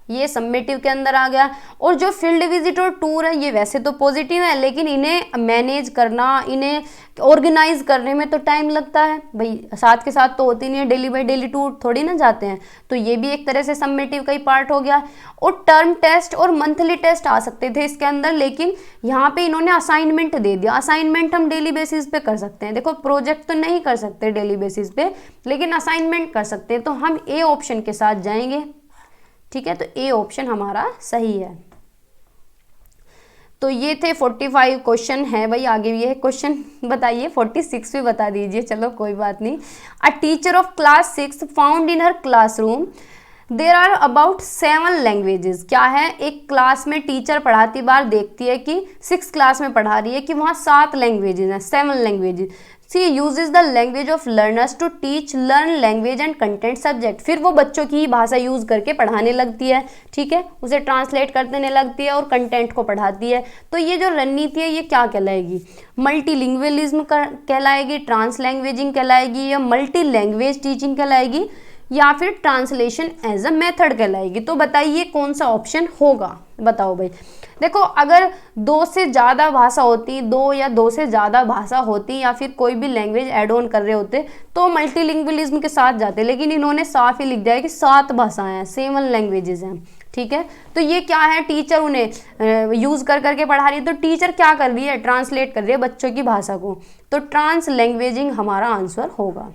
ये समेटिव के अंदर आ गया। और जो फील्ड विजिट और टूर है ये वैसे तो पॉजिटिव है, लेकिन इन्हें मैनेज करना, इन्हें ऑर्गेनाइज करने में तो टाइम लगता है भाई, साथ के साथ तो होती नहीं है, डेली बाई डेली टूर थोड़ी ना जाते हैं। तो ये भी एक तरह से समेटिव का ही पार्ट हो गया। और टर्म टेस्ट और मंथली टेस्ट आ सकते थे इसके अंदर, लेकिन यहाँ पे इन्होंने असाइनमेंट दे दिया। असाइनमेंट हम डेली बेसिस पे कर सकते हैं, देखो प्रोजेक्ट तो नहीं कर सकते डेली बेसिस पे, लेकिन असाइनमेंट कर सकते हैं। तो हम ए ऑप्शन के साथ जाएंगे, ठीक है, तो ए ऑप्शन हमारा सही है। तो ये थे 45 क्वेश्चन है भाई, आगे भी है क्वेश्चन। बताइए 46 भी बता दीजिए, चलो कोई बात नहीं। A teacher of class 6 found in her classroom there are about 7 languages. क्या है, एक क्लास में टीचर पढ़ाती बार देखती है कि 6 क्लास में पढ़ा रही है कि वहाँ 7 लैंग्वेजेस हैं, 7 languages. She uses the language of learners to teach learn language and content subject. फिर वो बच्चों की ही भाषा यूज करके पढ़ाने लगती है, ठीक है, उसे ट्रांसलेट कर देने लगती है और कंटेंट को पढ़ाती है। तो ये जो रणनीति है ये क्या कहलाएगी, मल्टीलिंग्वलिज्म कहलाएगी, ट्रांस लैंग्वेजिंग कहलाएगी, या मल्टी लैंग्वेज टीचिंग कहलाएगी, या फिर ट्रांसलेशन एज अ मेथड कहलाएगी। तो बताइए कौन सा ऑप्शन होगा, बताओ भाई। देखो अगर 2 से ज़्यादा भाषा होती, 2 या 2 से ज़्यादा भाषा होती, या फिर कोई भी लैंग्वेज ऐड ऑन कर रहे होते तो मल्टीलिंग्वलिज्म के साथ जाते, लेकिन इन्होंने साफ ही लिख दिया है कि 7 भाषाएं हैं, 7 लैंग्वेजेस हैं, ठीक है। तो ये क्या है, टीचर उन्हें यूज़ कर करके पढ़ा रही है। तो टीचर क्या कर रही है, ट्रांसलेट कर रही है बच्चों की भाषा को। तो ट्रांस लैंग्वेजिंग हमारा आंसर होगा,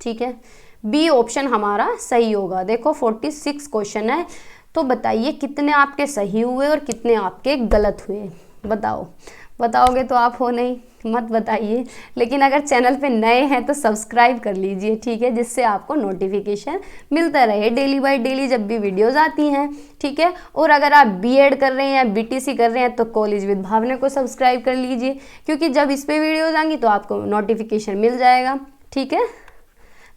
ठीक है, बी ऑप्शन हमारा सही होगा। देखो 46 क्वेश्चन है, तो बताइए कितने आपके सही हुए और कितने आपके गलत हुए, बताओ। बताओगे तो आप हो, नहीं मत बताइए, लेकिन अगर चैनल पे नए हैं तो सब्सक्राइब कर लीजिए, ठीक है, जिससे आपको नोटिफिकेशन मिलता रहे डेली बाय डेली जब भी वीडियोस आती हैं, ठीक है। और अगर आप बीएड कर रहे हैं या बीटीसी कर रहे हैं तो कॉलेज विद भावना को सब्सक्राइब कर लीजिए, क्योंकि जब इस पर वीडियोज़ आएंगी तो आपको नोटिफिकेशन मिल जाएगा, ठीक है।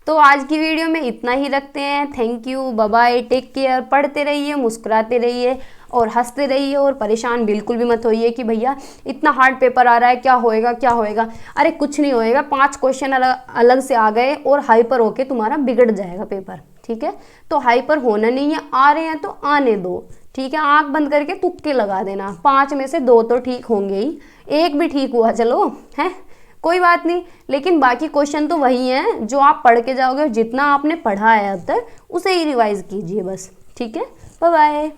तो आज की वीडियो में इतना ही रखते हैं। Thank you, bye bye, take care. पढ़ते रहिए, मुस्कुराते रहिए और हंसते रहिए, और परेशान बिल्कुल भी मत होइए कि भैया इतना हार्ड पेपर आ रहा है, क्या होएगा क्या होएगा। अरे कुछ नहीं होएगा, 5 क्वेश्चन अलग से आ गए और हाइपर होके तुम्हारा बिगड़ जाएगा पेपर, ठीक है। तो हाइपर होना नहीं है, आ रहे हैं तो आने दो, ठीक है। आंख बंद करके तुक्के लगा देना, 5 में से 2 तो ठीक होंगे ही, 1 भी ठीक हुआ चलो है, कोई बात नहीं, लेकिन बाकी क्वेश्चन तो वही हैं जो आप पढ़ के जाओगे। जितना आपने पढ़ा है अब तक उसे ही रिवाइज कीजिए बस, ठीक है। Bye bye.